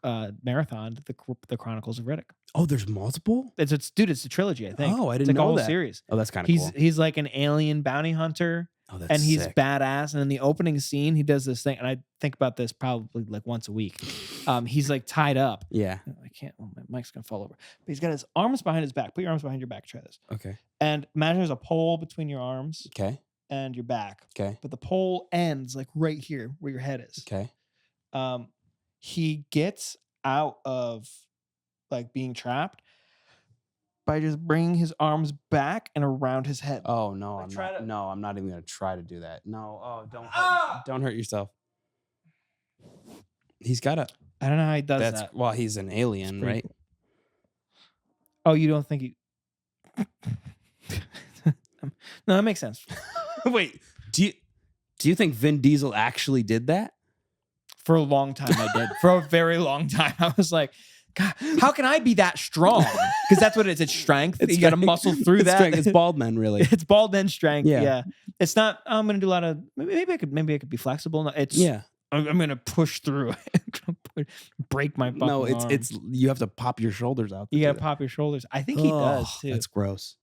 Speaker 2: marathoned the Chronicles of Riddick.
Speaker 1: Oh, there's multiple?
Speaker 2: It's it's a trilogy, I think.
Speaker 1: Oh, I
Speaker 2: It's
Speaker 1: didn't
Speaker 2: like a
Speaker 1: know
Speaker 2: whole
Speaker 1: that.
Speaker 2: series.
Speaker 1: Oh, that's kind of cool.
Speaker 2: He's like an alien bounty hunter.
Speaker 1: Oh, that's
Speaker 2: And he's
Speaker 1: sick.
Speaker 2: badass. And in the opening scene, he does this thing, and I think about this probably like once a week. He's like tied up.
Speaker 1: Yeah.
Speaker 2: I can't. Oh, my mic's gonna fall over. But he's got his arms behind his back. Put your arms behind your back. Try this.
Speaker 1: Okay.
Speaker 2: And imagine there's a pole between your arms
Speaker 1: Okay.
Speaker 2: and your back,
Speaker 1: Okay.
Speaker 2: but the pole ends like right here where your head is.
Speaker 1: Okay.
Speaker 2: He gets out of like being trapped by just bringing his arms back and around his head.
Speaker 1: Oh no,
Speaker 2: Like,
Speaker 1: I'm
Speaker 2: try
Speaker 1: not.
Speaker 2: to-
Speaker 1: No, I'm not even gonna try to do that. No. Oh,
Speaker 2: Ah!
Speaker 1: don't hurt yourself. He's got a.
Speaker 2: I don't know how he does
Speaker 1: That's
Speaker 2: that.
Speaker 1: well, he's an alien,
Speaker 2: pretty
Speaker 1: right?
Speaker 2: cool. Oh, you don't think he? No, that makes sense.
Speaker 1: Wait, do you think Vin Diesel actually did that?
Speaker 2: For a long time, I did. For a very long time, I was like, God, how can I be that strong? Because that's what it is. It's strength. You got to
Speaker 1: strength.
Speaker 2: muscle through
Speaker 1: It's
Speaker 2: that.
Speaker 1: strength. It's bald men, really.
Speaker 2: It's bald man strength.
Speaker 1: Yeah.
Speaker 2: Yeah. It's not. I'm gonna do a lot of. Maybe I could be flexible. No, it's.
Speaker 1: Yeah.
Speaker 2: I'm gonna push through. Break my.
Speaker 1: No,
Speaker 2: fucking arm.
Speaker 1: it's you have to pop your shoulders out. to
Speaker 2: You
Speaker 1: do
Speaker 2: gotta
Speaker 1: that.
Speaker 2: pop your shoulders. I think he does too.
Speaker 1: That's gross.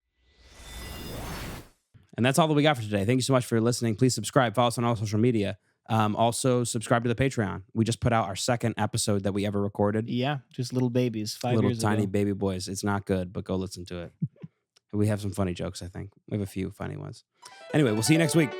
Speaker 1: And that's all that we got for today. Thank you so much for listening. Please subscribe. Follow us on all social media. Also, subscribe to the Patreon. We just put out our second episode that we ever recorded.
Speaker 2: Yeah, just little babies, 5
Speaker 1: Little
Speaker 2: years
Speaker 1: tiny
Speaker 2: ago.
Speaker 1: baby boys. It's not good, but go listen to it. We have some funny jokes, I think. We have a few funny ones. Anyway, we'll see you next week.